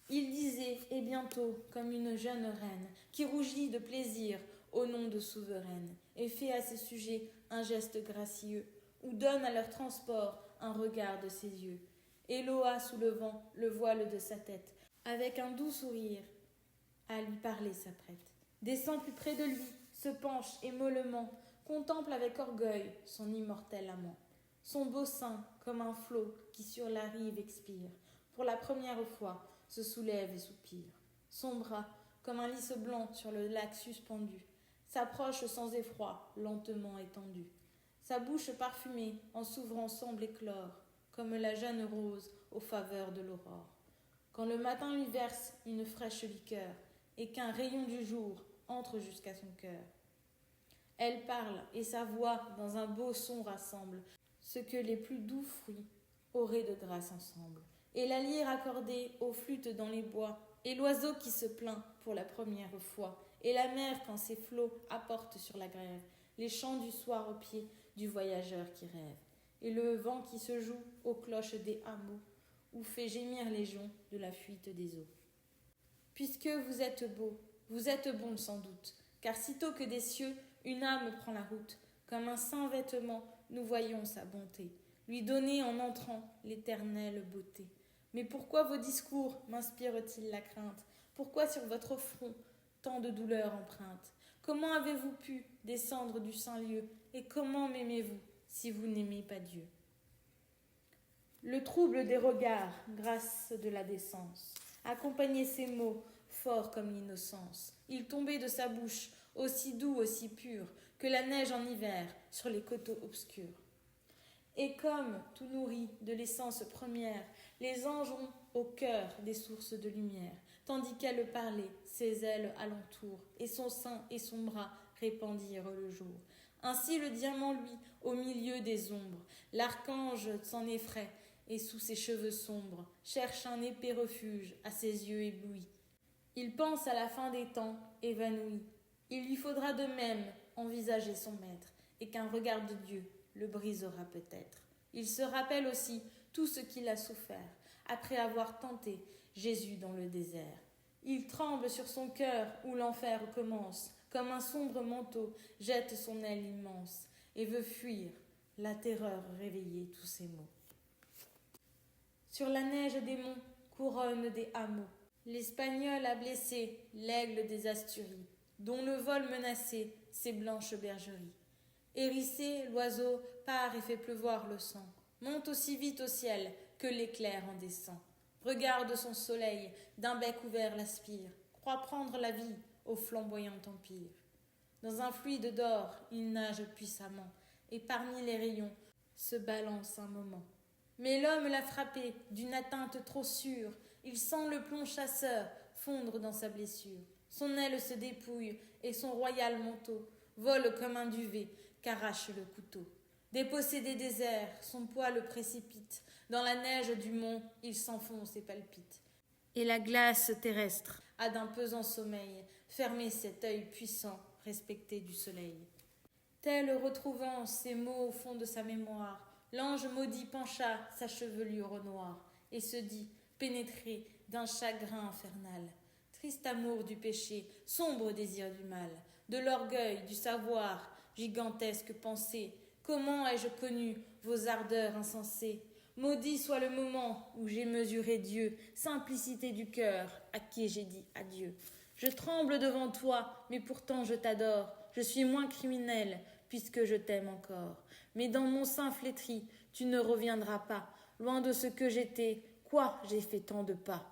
Il disait, et bientôt, comme une jeune reine, qui rougit de plaisir au nom de souveraine, et fait à ses sujets un geste gracieux, ou donne à leur transport un regard de ses yeux. Et loa sous le vent le voile de sa tête, avec un doux sourire, à lui parler s'apprête. Descend plus près de lui, se penche et mollement contemple avec orgueil son immortel amant. Son beau sein, comme un flot qui sur la rive expire, pour la première fois se soulève et soupire. Son bras, comme un lys blanc sur le lac suspendu, s'approche sans effroi, lentement étendu. Sa bouche parfumée, en s'ouvrant, semble éclore, comme la jeune rose aux faveurs de l'aurore. Quand le matin lui verse une fraîche liqueur, et qu'un rayon du jour entre jusqu'à son cœur. Elle parle, et sa voix dans un beau son rassemble ce que les plus doux fruits auraient de grâce ensemble. Et la lyre accordée aux flûtes dans les bois, et l'oiseau qui se plaint pour la première fois, et la mer quand ses flots apportent sur la grève les chants du soir aux pieds du voyageur qui rêve, et le vent qui se joue aux cloches des hameaux, où fait gémir les joncs de la fuite des eaux. Puisque vous êtes beau, vous êtes bon sans doute, car sitôt que des cieux une âme prend la route, comme un saint vêtement, nous voyons sa bonté, lui donner en entrant l'éternelle beauté. Mais pourquoi vos discours m'inspirent-ils la crainte? Pourquoi sur votre front tant de douleurs empreintes? Comment avez-vous pu descendre du saint lieu, et comment m'aimez-vous si vous n'aimez pas Dieu? Le trouble des regards, grâce de la décence, accompagnait ces mots, forts comme l'innocence. Il tombait de sa bouche, aussi doux, aussi pur, que la neige en hiver sur les coteaux obscurs. Et comme, tout nourris de l'essence première, les anges ont au cœur des sources de lumière, tandis qu'elle parlait, ses ailes alentour, et son sein et son bras répandirent le jour. Ainsi le diamant, lui, au milieu des ombres, l'archange s'en effraie, et sous ses cheveux sombres, cherche un épais refuge à ses yeux éblouis. Il pense à la fin des temps, évanoui. Il lui faudra de même envisager son maître, et qu'un regard de Dieu le brisera peut-être. Il se rappelle aussi tout ce qu'il a souffert, après avoir tenté Jésus dans le désert. Il tremble sur son cœur où l'enfer commence, comme un sombre manteau jette son aile immense, et veut fuir, la terreur réveiller tous ses maux. Sur la neige des monts, couronne des hameaux, l'Espagnol a blessé l'aigle des Asturies, dont le vol menaçait ses blanches bergeries. Hérissé, l'oiseau part et fait pleuvoir le sang, monte aussi vite au ciel que l'éclair en descend. Regarde son soleil, d'un bec ouvert l'aspire, croit prendre la vie au flamboyant empire. Dans un fluide d'or, il nage puissamment, et parmi les rayons se balance un moment. Mais l'homme l'a frappé d'une atteinte trop sûre, il sent le plomb chasseur fondre dans sa blessure. Son aile se dépouille et son royal manteau vole comme un duvet qu'arrache le couteau. Dépossédé des airs, son poids le précipite. Dans la neige du mont, il s'enfonce et palpite. Et la glace terrestre a d'un pesant sommeil fermé cet œil puissant, respecté du soleil. Tel retrouvant ces mots au fond de sa mémoire, l'ange maudit pencha sa chevelure noire et se dit, pénétré d'un chagrin infernal. Triste amour du péché, sombre désir du mal, de l'orgueil, du savoir, gigantesque pensée, comment ai-je connu vos ardeurs insensées? Maudit soit le moment où j'ai mesuré Dieu, simplicité du cœur à qui j'ai dit adieu. Je tremble devant toi, mais pourtant je t'adore. Je suis moins criminel, puisque je t'aime encore. Mais dans mon sein flétri, tu ne reviendras pas. Loin de ce que j'étais, quoi, j'ai fait tant de pas.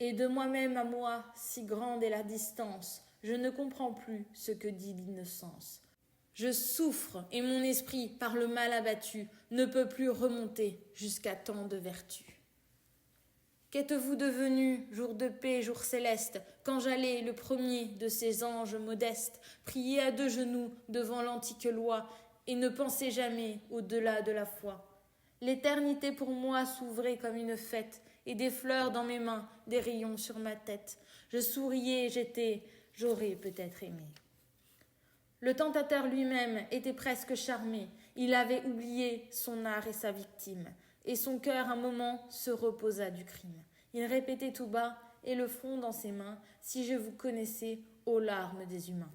Et de moi-même à moi, si grande est la distance, je ne comprends plus ce que dit l'innocence. Je souffre, et mon esprit, par le mal abattu, ne peut plus remonter jusqu'à tant de vertu. Qu'êtes-vous devenu, jour de paix, jour céleste, quand j'allais, le premier de ces anges modestes, prier à deux genoux devant l'antique loi, et ne penser jamais au-delà de la foi? L'éternité pour moi s'ouvrait comme une fête, et des fleurs dans mes mains, des rayons sur ma tête. Je souriais, j'aurais peut-être aimé. Le tentateur lui-même était presque charmé. Il avait oublié son art et sa victime, et son cœur un moment se reposa du crime. Il répétait tout bas, et le front dans ses mains, si je vous connaissais, ô larmes des humains.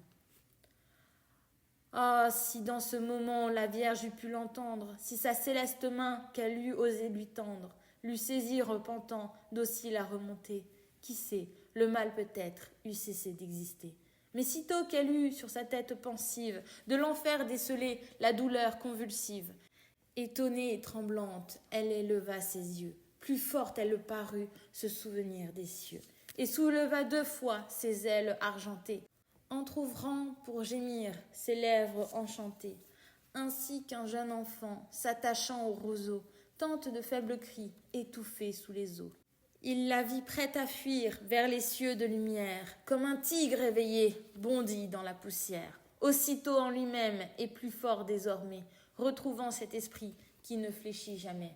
Ah, si dans ce moment la Vierge eût pu l'entendre, si sa céleste main qu'elle eût osé lui tendre, l'eût saisi repentant, docile à remonter, qui sait, le mal peut-être eût cessé d'exister. Mais sitôt qu'elle eut sur sa tête pensive de l'enfer décelé la douleur convulsive, étonnée et tremblante, elle éleva ses yeux, plus forte elle parut se souvenir des cieux, et souleva 2 fois ses ailes argentées, entr'ouvrant pour gémir ses lèvres enchantées, ainsi qu'un jeune enfant s'attachant au roseau tente de faibles cris étouffés sous les eaux. Il la vit prête à fuir vers les cieux de lumière, comme un tigre éveillé bondit dans la poussière. Aussitôt en lui-même et plus fort désormais, retrouvant cet esprit qui ne fléchit jamais.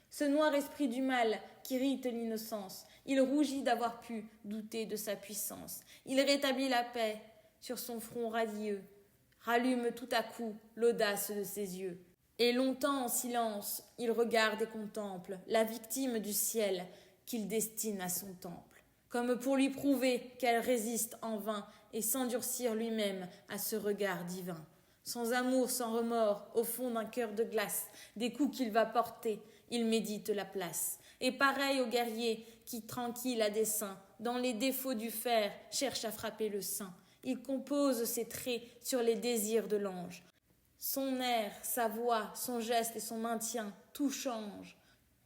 Ce noir esprit du mal qu'irrite l'innocence, il rougit d'avoir pu douter de sa puissance. Il rétablit la paix sur son front radieux, rallume tout à coup l'audace de ses yeux. Et longtemps en silence, il regarde et contemple la victime du ciel qu'il destine à son temple, comme pour lui prouver qu'elle résiste en vain et s'endurcir lui-même à ce regard divin. Sans amour, sans remords, au fond d'un cœur de glace, des coups qu'il va porter, il médite la place. Et pareil au guerrier qui, tranquille à dessein, dans les défauts du fer, cherche à frapper le sein. Il compose ses traits sur les désirs de l'ange. Son air, sa voix, son geste et son maintien, tout change.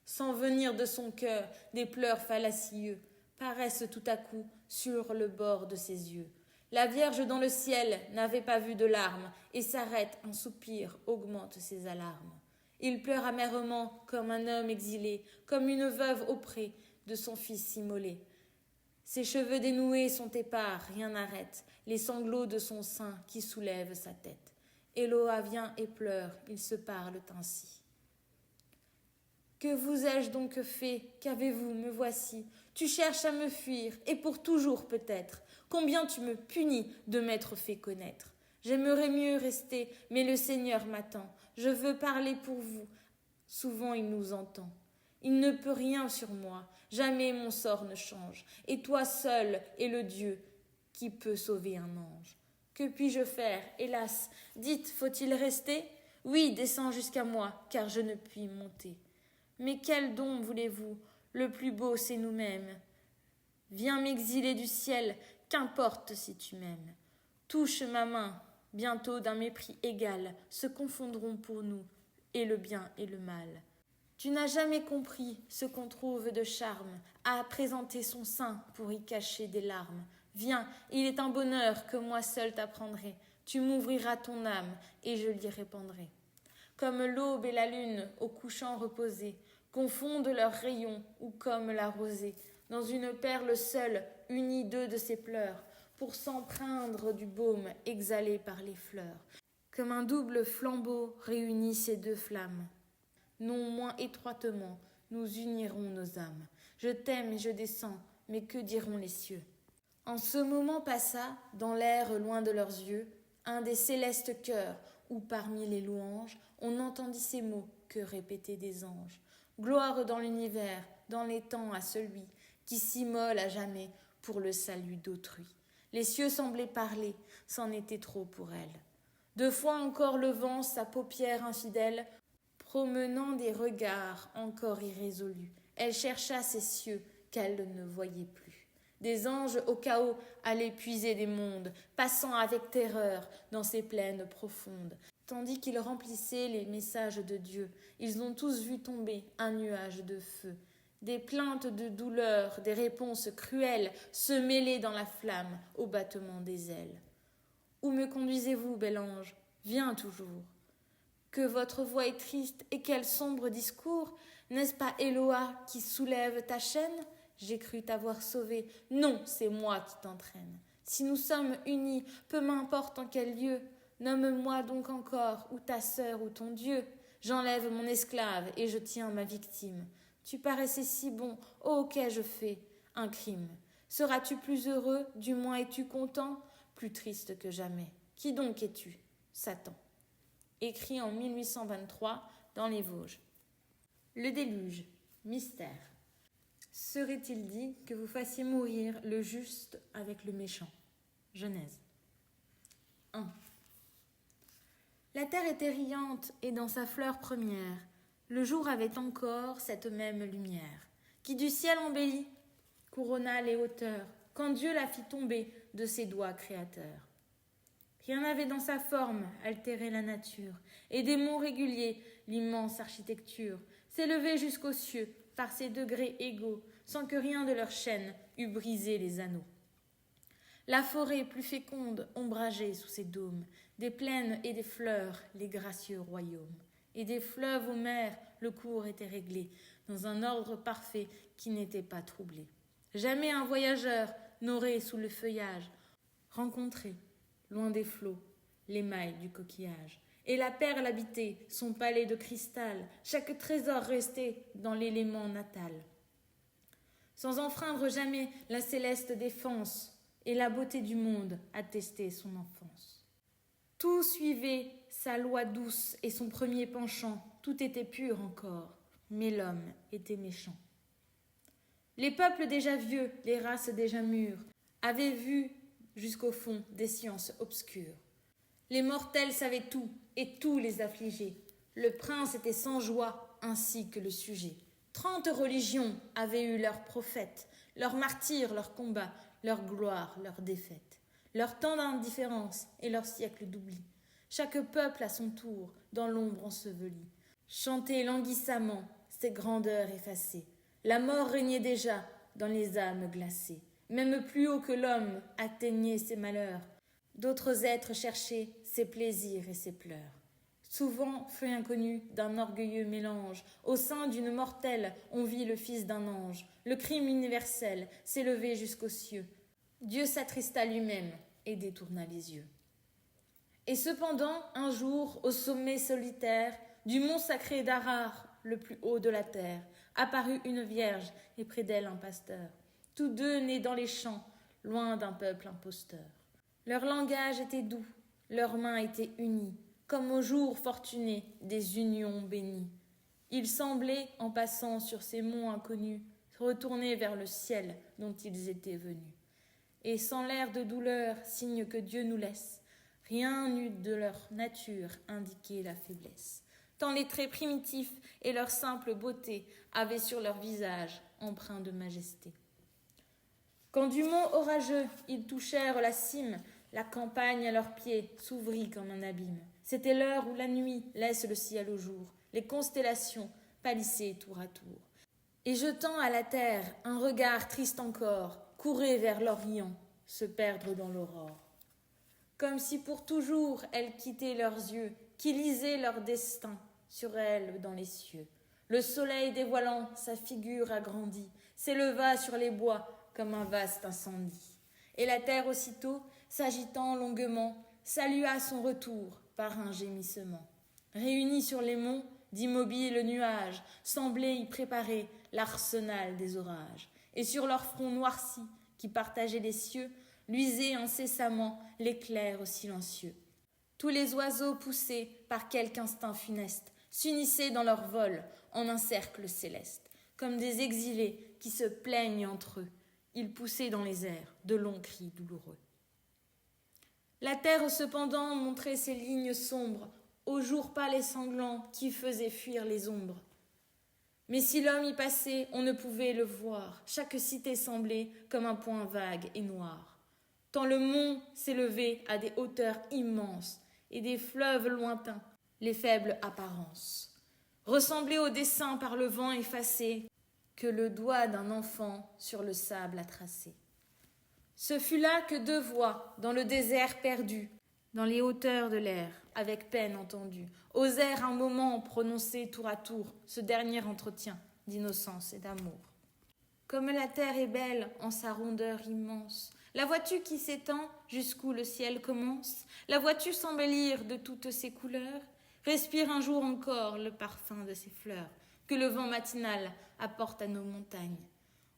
Sans venir de son cœur, des pleurs fallacieux paraissent tout à coup sur le bord de ses yeux. La Vierge dans le ciel n'avait pas vu de larmes et s'arrête, un soupir augmente ses alarmes. Il pleure amèrement comme un homme exilé, comme une veuve auprès de son fils immolé. Ses cheveux dénoués sont épars, rien n'arrête les sanglots de son sein qui soulèvent sa tête. Eloa vient et pleure, ils se parlent ainsi. Que vous ai-je donc fait? Qu'avez-vous? Me voici. Tu cherches à me fuir, et pour toujours peut-être. Combien tu me punis de m'être fait connaître. J'aimerais mieux rester, mais le Seigneur m'attend. Je veux parler pour vous. Souvent il nous entend. Il ne peut rien sur moi, jamais mon sort ne change. Et toi seul est le Dieu qui peut sauver un ange. Que puis-je faire? Hélas, dites, faut-il rester? Oui, descends jusqu'à moi, car je ne puis monter. Mais quel don voulez-vous? Le plus beau, c'est nous-mêmes. Viens m'exiler du ciel, qu'importe si tu m'aimes. Touche ma main, bientôt d'un mépris égal se confondront pour nous, et le bien et le mal. Tu n'as jamais compris ce qu'on trouve de charme à présenter son sein pour y cacher des larmes. Viens, il est un bonheur que moi seul t'apprendrai. Tu m'ouvriras ton âme et je l'y répandrai. Comme l'aube et la lune au couchant reposés confondent leurs rayons ou comme la rosée dans une perle seule unie deux de ses pleurs pour s'empreindre du baume exhalé par les fleurs. Comme un double flambeau réunit ces deux flammes. Non moins étroitement, nous unirons nos âmes. Je t'aime et je descends, mais que diront les cieux? En ce moment passa, dans l'air loin de leurs yeux, un des célestes chœurs, où parmi les louanges, on entendit ces mots que répétaient des anges. Gloire dans l'univers, dans les temps à celui qui s'immole à jamais pour le salut d'autrui. Les cieux semblaient parler, c'en était trop pour elle. Deux fois encore le vent, sa paupière infidèle, promenant des regards encore irrésolus, elle chercha ces cieux qu'elle ne voyait plus. Des anges au chaos allaient puiser des mondes, passant avec terreur dans ces plaines profondes. Tandis qu'ils remplissaient les messages de Dieu, ils ont tous vu tomber un nuage de feu. Des plaintes de douleur, des réponses cruelles se mêlaient dans la flamme au battement des ailes. Où me conduisez-vous, bel ange? Viens toujours. Que votre voix est triste et quel sombre discours! N'est-ce pas Éloa qui soulève ta chaîne? J'ai cru t'avoir sauvé. Non, c'est moi qui t'entraîne. Si nous sommes unis, peu m'importe en quel lieu. Nomme-moi donc encore, ou ta sœur ou ton Dieu. J'enlève mon esclave et je tiens ma victime. Tu paraissais si bon, oh qu'ai-je fait? Un crime. Seras-tu plus heureux, du moins es-tu content? Plus triste que jamais. Qui donc es-tu? Satan. Écrit en 1823 dans les Vosges. Le déluge, mystère. Serait-il dit que vous fassiez mourir le juste avec le méchant? Genèse 1. La terre était riante et dans sa fleur première, le jour avait encore cette même lumière, qui du ciel embellie couronna les hauteurs, quand Dieu la fit tomber de ses doigts créateurs. Rien n'avait dans sa forme altéré la nature, et des monts réguliers l'immense architecture s'élevait jusqu'aux cieux par ses degrés égaux, sans que rien de leur chaîne eût brisé les anneaux. La forêt plus féconde ombrageait sous ses dômes, des plaines et des fleurs les gracieux royaumes, et des fleuves aux mers le cours était réglé, dans un ordre parfait qui n'était pas troublé. Jamais un voyageur n'aurait sous le feuillage rencontré, loin des flots, l'émail du coquillage. Et la perle habitait son palais de cristal, chaque trésor restait dans l'élément natal. Sans enfreindre jamais la céleste défense, et la beauté du monde attestait son enfance. Tout suivait sa loi douce et son premier penchant, tout était pur encore, mais l'homme était méchant. Les peuples déjà vieux, les races déjà mûres, avaient vu jusqu'au fond des sciences obscures. Les mortels savaient tout, et tout les affligeait. Le prince était sans joie, ainsi que le sujet. 30 religions avaient eu leurs prophètes, leurs martyrs, leurs combats, leur gloire, leur défaite, leur temps d'indifférence et leur siècle d'oubli. Chaque peuple à son tour, dans l'ombre ensevelie, chantait languissamment ses grandeurs effacées. La mort régnait déjà dans les âmes glacées. Même plus haut que l'homme atteignait ses malheurs. D'autres êtres cherchaient ses plaisirs et ses pleurs. Souvent fut inconnu d'un orgueilleux mélange. Au sein d'une mortelle, on vit le fils d'un ange. Le crime universel s'élevait jusqu'aux cieux. Dieu s'attrista lui-même et détourna les yeux. Et cependant, un jour, au sommet solitaire du mont sacré d'Arar, le plus haut de la terre, apparut une vierge et près d'elle un pasteur. Tous deux nés dans les champs, loin d'un peuple imposteur. Leur langage était doux, Leurs mains étaient unies, comme au jour fortuné des unions bénies. Ils semblaient, en passant sur ces monts inconnus, retourner vers le ciel dont ils étaient venus. Et sans l'air de douleur, signe que Dieu nous laisse, rien n'eût de leur nature indiqué la faiblesse, tant les traits primitifs et leur simple beauté avaient sur leur visage empreint de majesté. Quand du mont orageux ils touchèrent la cime, la campagne à leurs pieds s'ouvrit comme un abîme. C'était l'heure où la nuit laisse le ciel au jour, les constellations pâlissaient tour à tour. Et jetant à la terre un regard triste encore, couraient vers l'Orient, se perdre dans l'aurore. Comme si pour toujours elles quittaient leurs yeux, qui lisaient leur destin sur elles dans les cieux. Le soleil dévoilant sa figure agrandie, s'éleva sur les bois comme un vaste incendie. Et la terre aussitôt, s'agitant longuement, salua son retour par un gémissement. Réunis sur les monts, d'immobiles nuages semblaient y préparer l'arsenal des orages. Et sur leurs fronts noircis, qui partageaient les cieux, luisait incessamment l'éclair silencieux. Tous les oiseaux poussés par quelque instinct funeste s'unissaient dans leur vol en un cercle céleste, comme des exilés qui se plaignent entre eux. Ils poussaient dans les airs de longs cris douloureux. La terre cependant montrait ses lignes sombres au jour pâle et sanglant qui faisait fuir les ombres. Mais si l'homme y passait, on ne pouvait le voir. Chaque cité semblait comme un point vague et noir. Tant le mont s'élevait à des hauteurs immenses et des fleuves lointains, les faibles apparences, ressemblaient au dessin par le vent effacé que le doigt d'un enfant sur le sable a tracé. Ce fut là que deux voix, dans le désert perdu, dans les hauteurs de l'air, avec peine entendues, osèrent un moment prononcer tour à tour ce dernier entretien d'innocence et d'amour. Comme la terre est belle en sa rondeur immense, la vois-tu qui s'étend jusqu'où le ciel commence? La vois-tu s'embellir de toutes ses couleurs? Respire un jour encore le parfum de ses fleurs, que le vent matinal apporte à nos montagnes.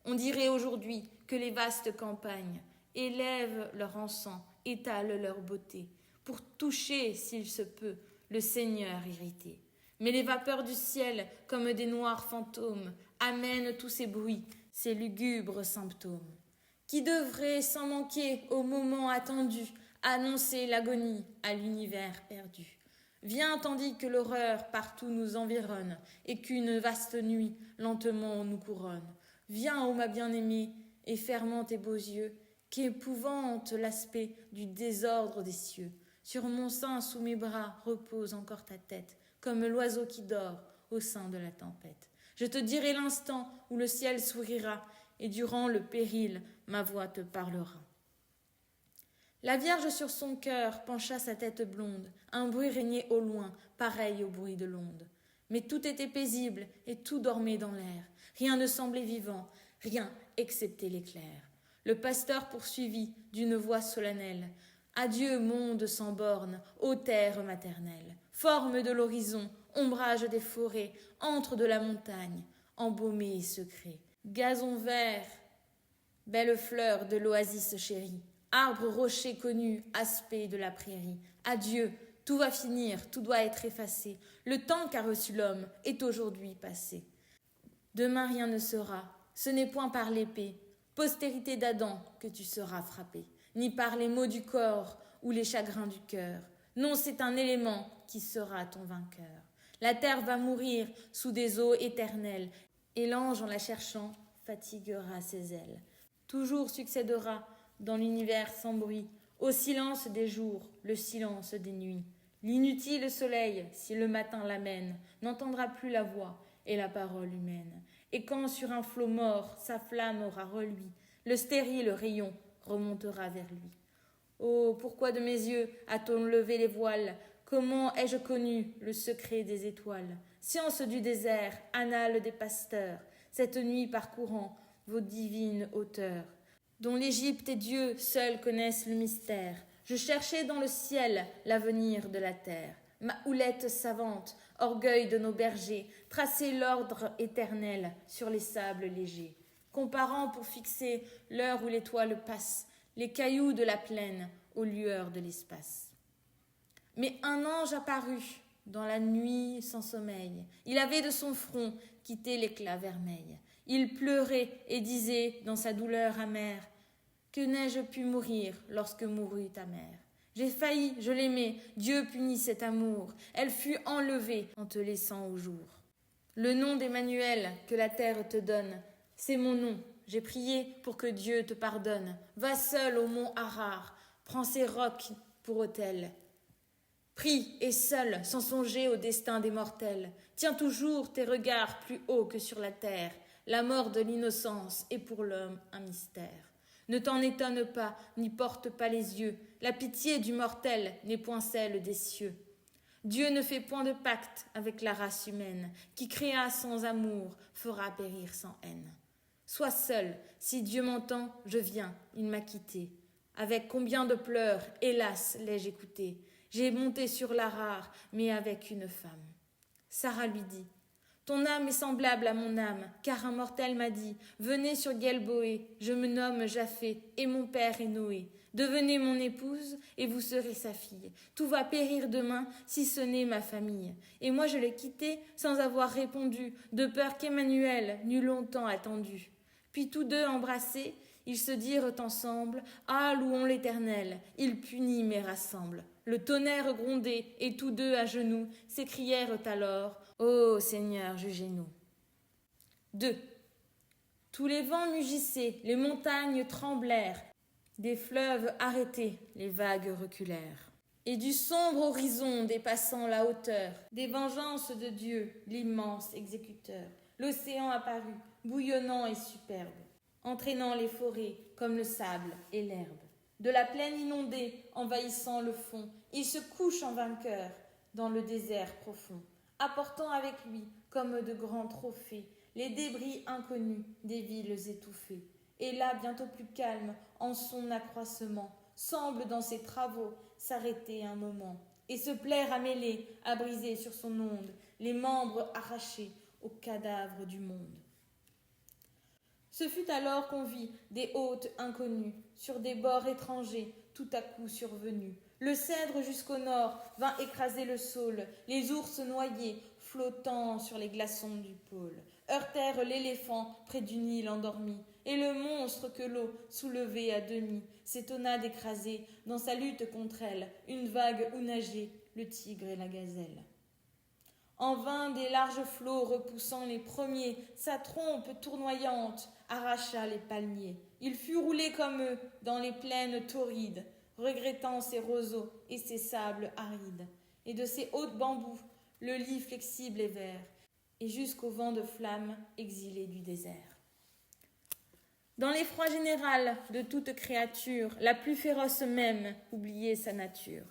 On dirait aujourd'hui que les vastes campagnes élèvent leur encens, étalent leur beauté, pour toucher, s'il se peut, le Seigneur irrité. Mais les vapeurs du ciel, comme des noirs fantômes, amènent tous ces bruits, ces lugubres symptômes, qui devraient, sans manquer, au moment attendu, annoncer l'agonie à l'univers perdu. Viens tandis que l'horreur partout nous environne et qu'une vaste nuit lentement nous couronne. Viens, ô ma bien-aimée, et fermant tes beaux yeux, qu'épouvante l'aspect du désordre des cieux. Sur mon sein, sous mes bras, repose encore ta tête, comme l'oiseau qui dort au sein de la tempête. Je te dirai l'instant où le ciel sourira, et durant le péril, ma voix te parlera. La Vierge sur son cœur pencha sa tête blonde. Un bruit régnait au loin, pareil au bruit de l'onde. Mais tout était paisible et tout dormait dans l'air. Rien ne semblait vivant, rien excepté l'éclair. Le pasteur poursuivit d'une voix solennelle. Adieu, monde sans bornes, ô terre maternelle. Forme de l'horizon, ombrage des forêts, antre de la montagne, embaumé et secret. Gazon vert, belle fleur de l'oasis chérie. Arbre rocher connu, aspect de la prairie. Adieu, tout va finir, tout doit être effacé. Le temps qu'a reçu l'homme est aujourd'hui passé. Demain rien ne sera, ce n'est point par l'épée, postérité d'Adam, que tu seras frappé, ni par les maux du corps ou les chagrins du cœur. Non, c'est un élément qui sera ton vainqueur. La terre va mourir sous des eaux éternelles, et l'ange en la cherchant fatiguera ses ailes. Toujours succédera dans l'univers sans bruit, au silence des jours, le silence des nuits. L'inutile soleil, si le matin l'amène, n'entendra plus la voix et la parole humaine. Et quand sur un flot mort sa flamme aura reluit, le stérile rayon remontera vers lui. Oh, pourquoi de mes yeux a-t-on levé les voiles? Comment ai-je connu le secret des étoiles? Science du désert, annales des pasteurs, cette nuit parcourant vos divines hauteurs, dont l'Égypte et Dieu seuls connaissent le mystère. Je cherchais dans le ciel l'avenir de la terre. Ma houlette savante, orgueil de nos bergers, traçait l'ordre éternel sur les sables légers, comparant pour fixer l'heure où l'étoile passe les cailloux de la plaine aux lueurs de l'espace. Mais un ange apparut dans la nuit sans sommeil. Il avait de son front quitté l'éclat vermeil. Il pleurait et disait dans sa douleur amère: que n'ai-je pu mourir lorsque mourut ta mère? J'ai failli, je l'aimais, Dieu punit cet amour. Elle fut enlevée en te laissant au jour. Le nom d'Emmanuel que la terre te donne, c'est mon nom. J'ai prié pour que Dieu te pardonne. Va seul au mont Harar, prends ces rocs pour autel. Prie et seul, sans songer au destin des mortels. Tiens toujours tes regards plus hauts que sur la terre. La mort de l'innocence est pour l'homme un mystère. Ne t'en étonne pas, n'y porte pas les yeux. La pitié du mortel n'est point celle des cieux. Dieu ne fait point de pacte avec la race humaine. Qui créa sans amour fera périr sans haine. Sois seul, si Dieu m'entend, je viens, il m'a quitté. Avec combien de pleurs, hélas, l'ai-je écouté. J'ai monté sur l'Harar, mais avec une femme. Sarah lui dit: ton âme est semblable à mon âme, car un mortel m'a dit: venez sur Guelboé, je me nomme Japhé, et mon père est Noé. Devenez mon épouse, et vous serez sa fille. Tout va périr demain, si ce n'est ma famille. Et moi je l'ai quitté sans avoir répondu, de peur qu'Emmanuel n'eût longtemps attendu. Puis tous deux embrassés, ils se dirent ensemble: ah, louons l'Éternel, il punit mais rassemble. Le tonnerre grondait, et tous deux à genoux s'écrièrent alors: ô Seigneur, jugez-nous. 2. Tous les vents mugissaient, les montagnes tremblèrent, des fleuves arrêtés, les vagues reculèrent. Et du sombre horizon dépassant la hauteur, des vengeances de Dieu, l'immense exécuteur, l'océan apparut, bouillonnant et superbe, entraînant les forêts comme le sable et l'herbe. De la plaine inondée, envahissant le fond, il se couche en vainqueur dans le désert profond, apportant avec lui, comme de grands trophées, les débris inconnus des villes étouffées. Et là, bientôt plus calme, en son accroissement, semble dans ses travaux s'arrêter un moment, et se plaire à mêler, à briser sur son onde, les membres arrachés aux cadavres du monde. Ce fut alors qu'on vit des hôtes inconnus, sur des bords étrangers, tout à coup survenus. Le cèdre jusqu'au nord vint écraser le saule, les ours noyés, flottant sur les glaçons du pôle, heurtèrent l'éléphant près du Nil endormi, et le monstre que l'eau, soulevée à demi, s'étonna d'écraser, dans sa lutte contre elle, une vague où nageaient le tigre et la gazelle. En vain des larges flots repoussant les premiers, sa trompe tournoyante arracha les palmiers. Il fut roulé comme eux dans les plaines torrides, regrettant ses roseaux et ses sables arides, et de ses hautes bambous le lit flexible et vert, et jusqu'au vent de flamme exilé du désert. Dans l'effroi général de toute créature, la plus féroce même oubliait sa nature.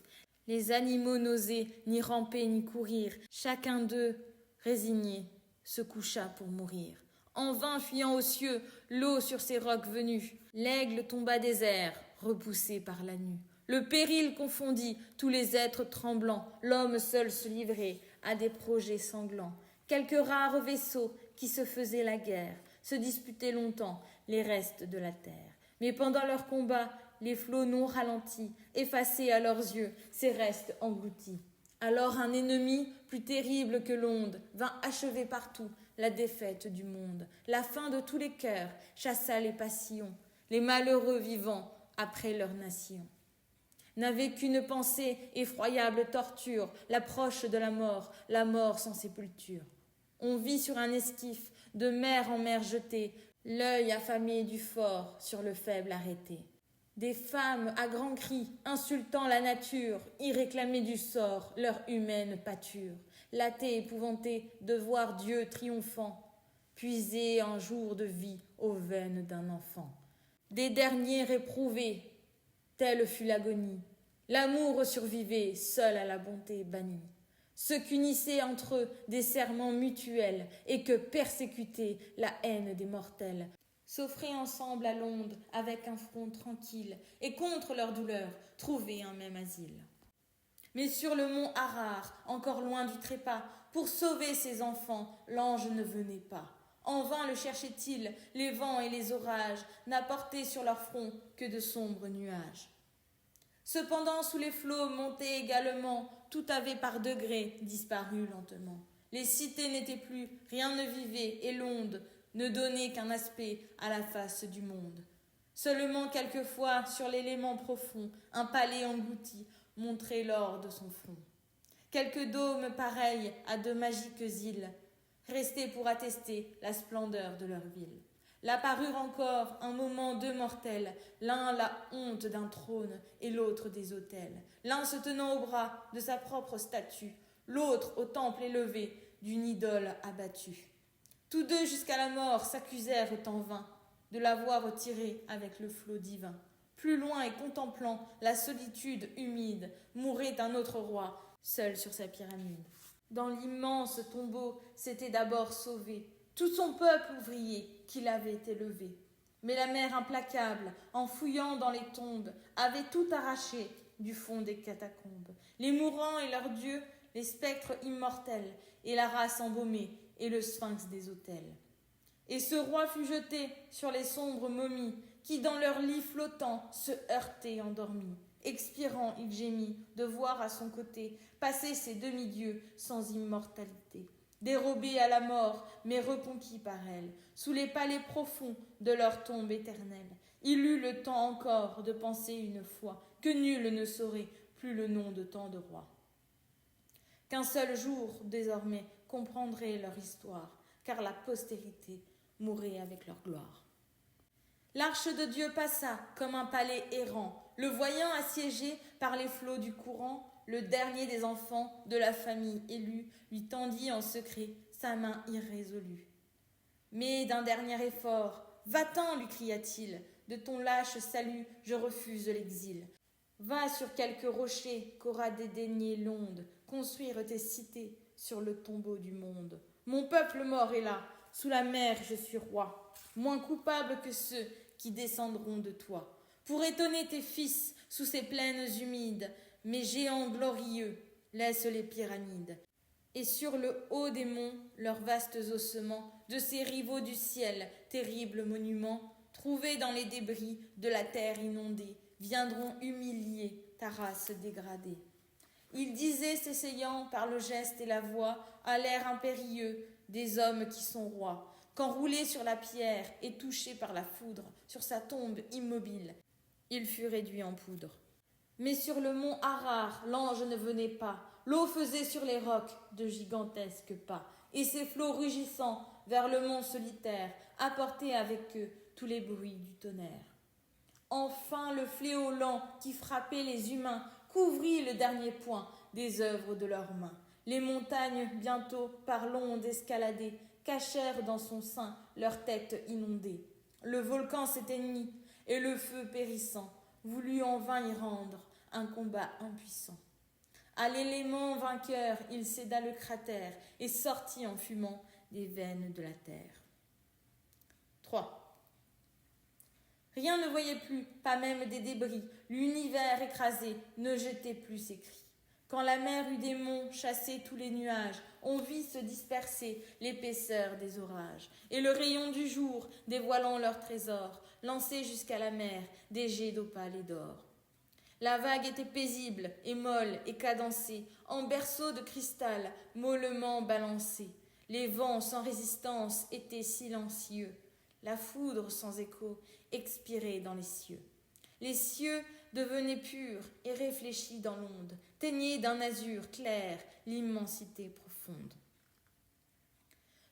Les animaux n'osaient ni ramper ni courir, chacun d'eux, résigné, se coucha pour mourir. En vain fuyant aux cieux, l'eau sur ses rocs venus, l'aigle tomba désert, repoussé par la nue. Le péril confondit tous les êtres tremblants, l'homme seul se livrait à des projets sanglants. Quelques rares vaisseaux qui se faisaient la guerre, se disputaient longtemps les restes de la terre. Mais pendant leur combat, les flots non ralentis, effacés à leurs yeux, ces restes engloutis. Alors un ennemi, plus terrible que l'onde, vint achever partout la défaite du monde. La fin de tous les cœurs chassa les passions, les malheureux vivants après leur nation. N'avaient qu'une pensée, effroyable torture, l'approche de la mort sans sépulture. On vit sur un esquif, de mer en mer jeté, l'œil affamé du fort sur le faible arrêté. Des femmes à grands cris, insultant la nature, y réclamaient du sort leur humaine pâture. Lassées, épouvantées de voir Dieu triomphant, puiser un jour de vie aux veines d'un enfant. Des derniers réprouvés, telle fut l'agonie. L'amour survivait, seul à la bonté bannie. Ceux qu'unissaient entre eux des serments mutuels et que persécutait la haine des mortels, s'offraient ensemble à l'onde avec un front tranquille et contre leur douleur trouvaient un même asile. Mais sur le mont Harar, encore loin du trépas, pour sauver ses enfants, l'ange ne venait pas. En vain le cherchait-il, les vents et les orages n'apportaient sur leur front que de sombres nuages. Cependant, sous les flots montés également, tout avait par degrés disparu lentement. Les cités n'étaient plus, rien ne vivait, et l'onde ne donnait qu'un aspect à la face du monde. Seulement quelquefois, sur l'élément profond, un palais englouti montrait l'or de son front. Quelques dômes pareils à de magiques îles restaient pour attester la splendeur de leur ville. Là parurent encore un moment deux mortels, l'un la honte d'un trône et l'autre des autels, l'un se tenant au bras de sa propre statue, l'autre au temple élevé d'une idole abattue. Tous deux jusqu'à la mort s'accusèrent en vain de l'avoir retiré avec le flot divin. Plus loin et contemplant la solitude humide, mourait un autre roi, seul sur sa pyramide. Dans l'immense tombeau s'était d'abord sauvé tout son peuple ouvrier qui l'avait élevé. Mais la mer implacable, en fouillant dans les tombes, avait tout arraché du fond des catacombes. Les mourants et leurs dieux, les spectres immortels, et la race embaumée, et le sphinx des autels. Et ce roi fut jeté sur les sombres momies, qui dans leur lit flottant se heurtaient endormis. Expirant, il gémit de voir à son côté passer ces demi-dieux sans immortalité. Dérobés à la mort, mais reconquis par elle, sous les palais profonds de leur tombe éternelle. Il eut le temps encore de penser une fois que nul ne saurait plus le nom de tant de rois. Qu'un seul jour, désormais, comprendrait leur histoire, car la postérité mourrait avec leur gloire. L'arche de Dieu passa comme un palais errant, le voyant assiégé par les flots du courant. Le dernier des enfants de la famille élue lui tendit en secret sa main irrésolue. Mais d'un dernier effort, « Va-t'en » lui cria-t-il, « de ton lâche salut je refuse l'exil. Va sur quelque rocher qu'aura dédaigné l'onde, construire tes cités sur le tombeau du monde. Mon peuple mort est là, sous la mer je suis roi, moins coupable que ceux qui descendront de toi. Pour étonner tes fils sous ces plaines humides, mes géants glorieux laissent les pyramides. Et sur le haut des monts, leurs vastes ossements, de ces rivaux du ciel, terribles monuments, trouvés dans les débris de la terre inondée, viendront humilier ta race dégradée. Il disait, s'essayant par le geste et la voix, à l'air impérieux des hommes qui sont rois, qu'enroulé sur la pierre et touché par la foudre, sur sa tombe immobile, il fut réduit en poudre. Mais sur le mont Harar, l'ange ne venait pas. L'eau faisait sur les rocs de gigantesques pas, et ses flots rugissants vers le mont solitaire apportaient avec eux tous les bruits du tonnerre. Enfin le fléau lent qui frappait les humains couvrit le dernier point des œuvres de leurs mains. Les montagnes, bientôt par l'onde escaladées, cachèrent dans son sein leurs têtes inondées. Le volcan s'éteignit, et le feu périssant voulut en vain y rendre un combat impuissant. À l'élément vainqueur, il céda le cratère et sortit en fumant des veines de la terre. 3. Rien ne voyait plus, pas même des débris. L'univers écrasé ne jetait plus ses cris. Quand la mer eut des monts chassé tous les nuages, on vit se disperser l'épaisseur des orages, et le rayon du jour, dévoilant leurs trésors, lançait jusqu'à la mer des jets d'opale et d'or. La vague était paisible et molle et cadencée, en berceau de cristal mollement balancé. Les vents sans résistance étaient silencieux, la foudre sans écho expirait dans les cieux. Les cieux devenaient purs et réfléchis dans l'onde, teignaient d'un azur clair l'immensité profonde.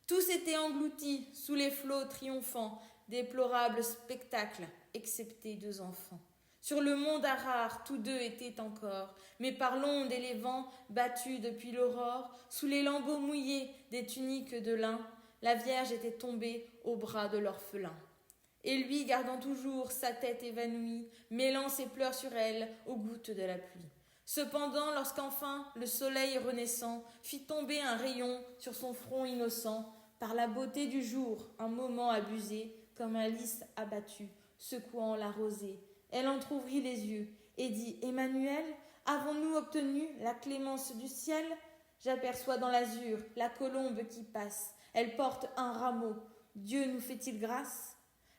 Tous étaient engloutis sous les flots triomphants, déplorable spectacle, excepté 2 enfants. Sur le mont d'Harar, tous 2 étaient encore, mais par l'onde et les vents, battus depuis l'aurore, sous les lambeaux mouillés des tuniques de lin, la Vierge était tombée au bras de l'orphelin. Et lui, gardant toujours sa tête évanouie, mêlant ses pleurs sur elle aux gouttes de la pluie. Cependant, lorsqu'enfin le soleil renaissant fit tomber un rayon sur son front innocent, par la beauté du jour, un moment abusé, comme un lys abattu, secouant la rosée, elle entr'ouvrit les yeux et dit « Emmanuel, avons-nous obtenu la clémence du ciel ? J'aperçois dans l'azur la colombe qui passe, elle porte un rameau, Dieu nous fait-il grâce ?»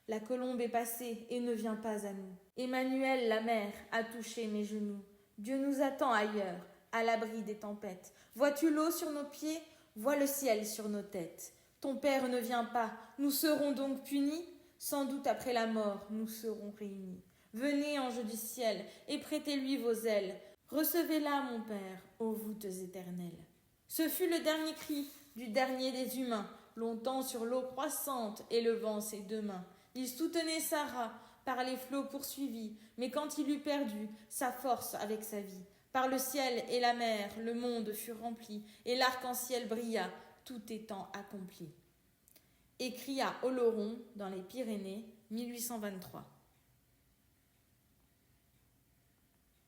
La colombe est passée et ne vient pas à nous. Emmanuel, la mer, a touché mes genoux. Dieu nous attend ailleurs, à l'abri des tempêtes. Vois-tu l'eau sur nos pieds? Vois le ciel sur nos têtes. Ton Père ne vient pas, nous serons donc punis? Sans doute après la mort, nous serons réunis. Venez, anges du ciel, et prêtez-lui vos ailes. Recevez-la, mon Père, aux voûtes éternelles. Ce fut le dernier cri du dernier des humains, longtemps sur l'eau croissante, élevant ses deux mains. Il soutenait Sarah par les flots poursuivis, mais quand il eut perdu sa force avec sa vie, par le ciel et la mer, le monde fut rempli, et l'arc-en-ciel brilla, tout étant accompli. Écrit à Oloron, dans les Pyrénées, 1823.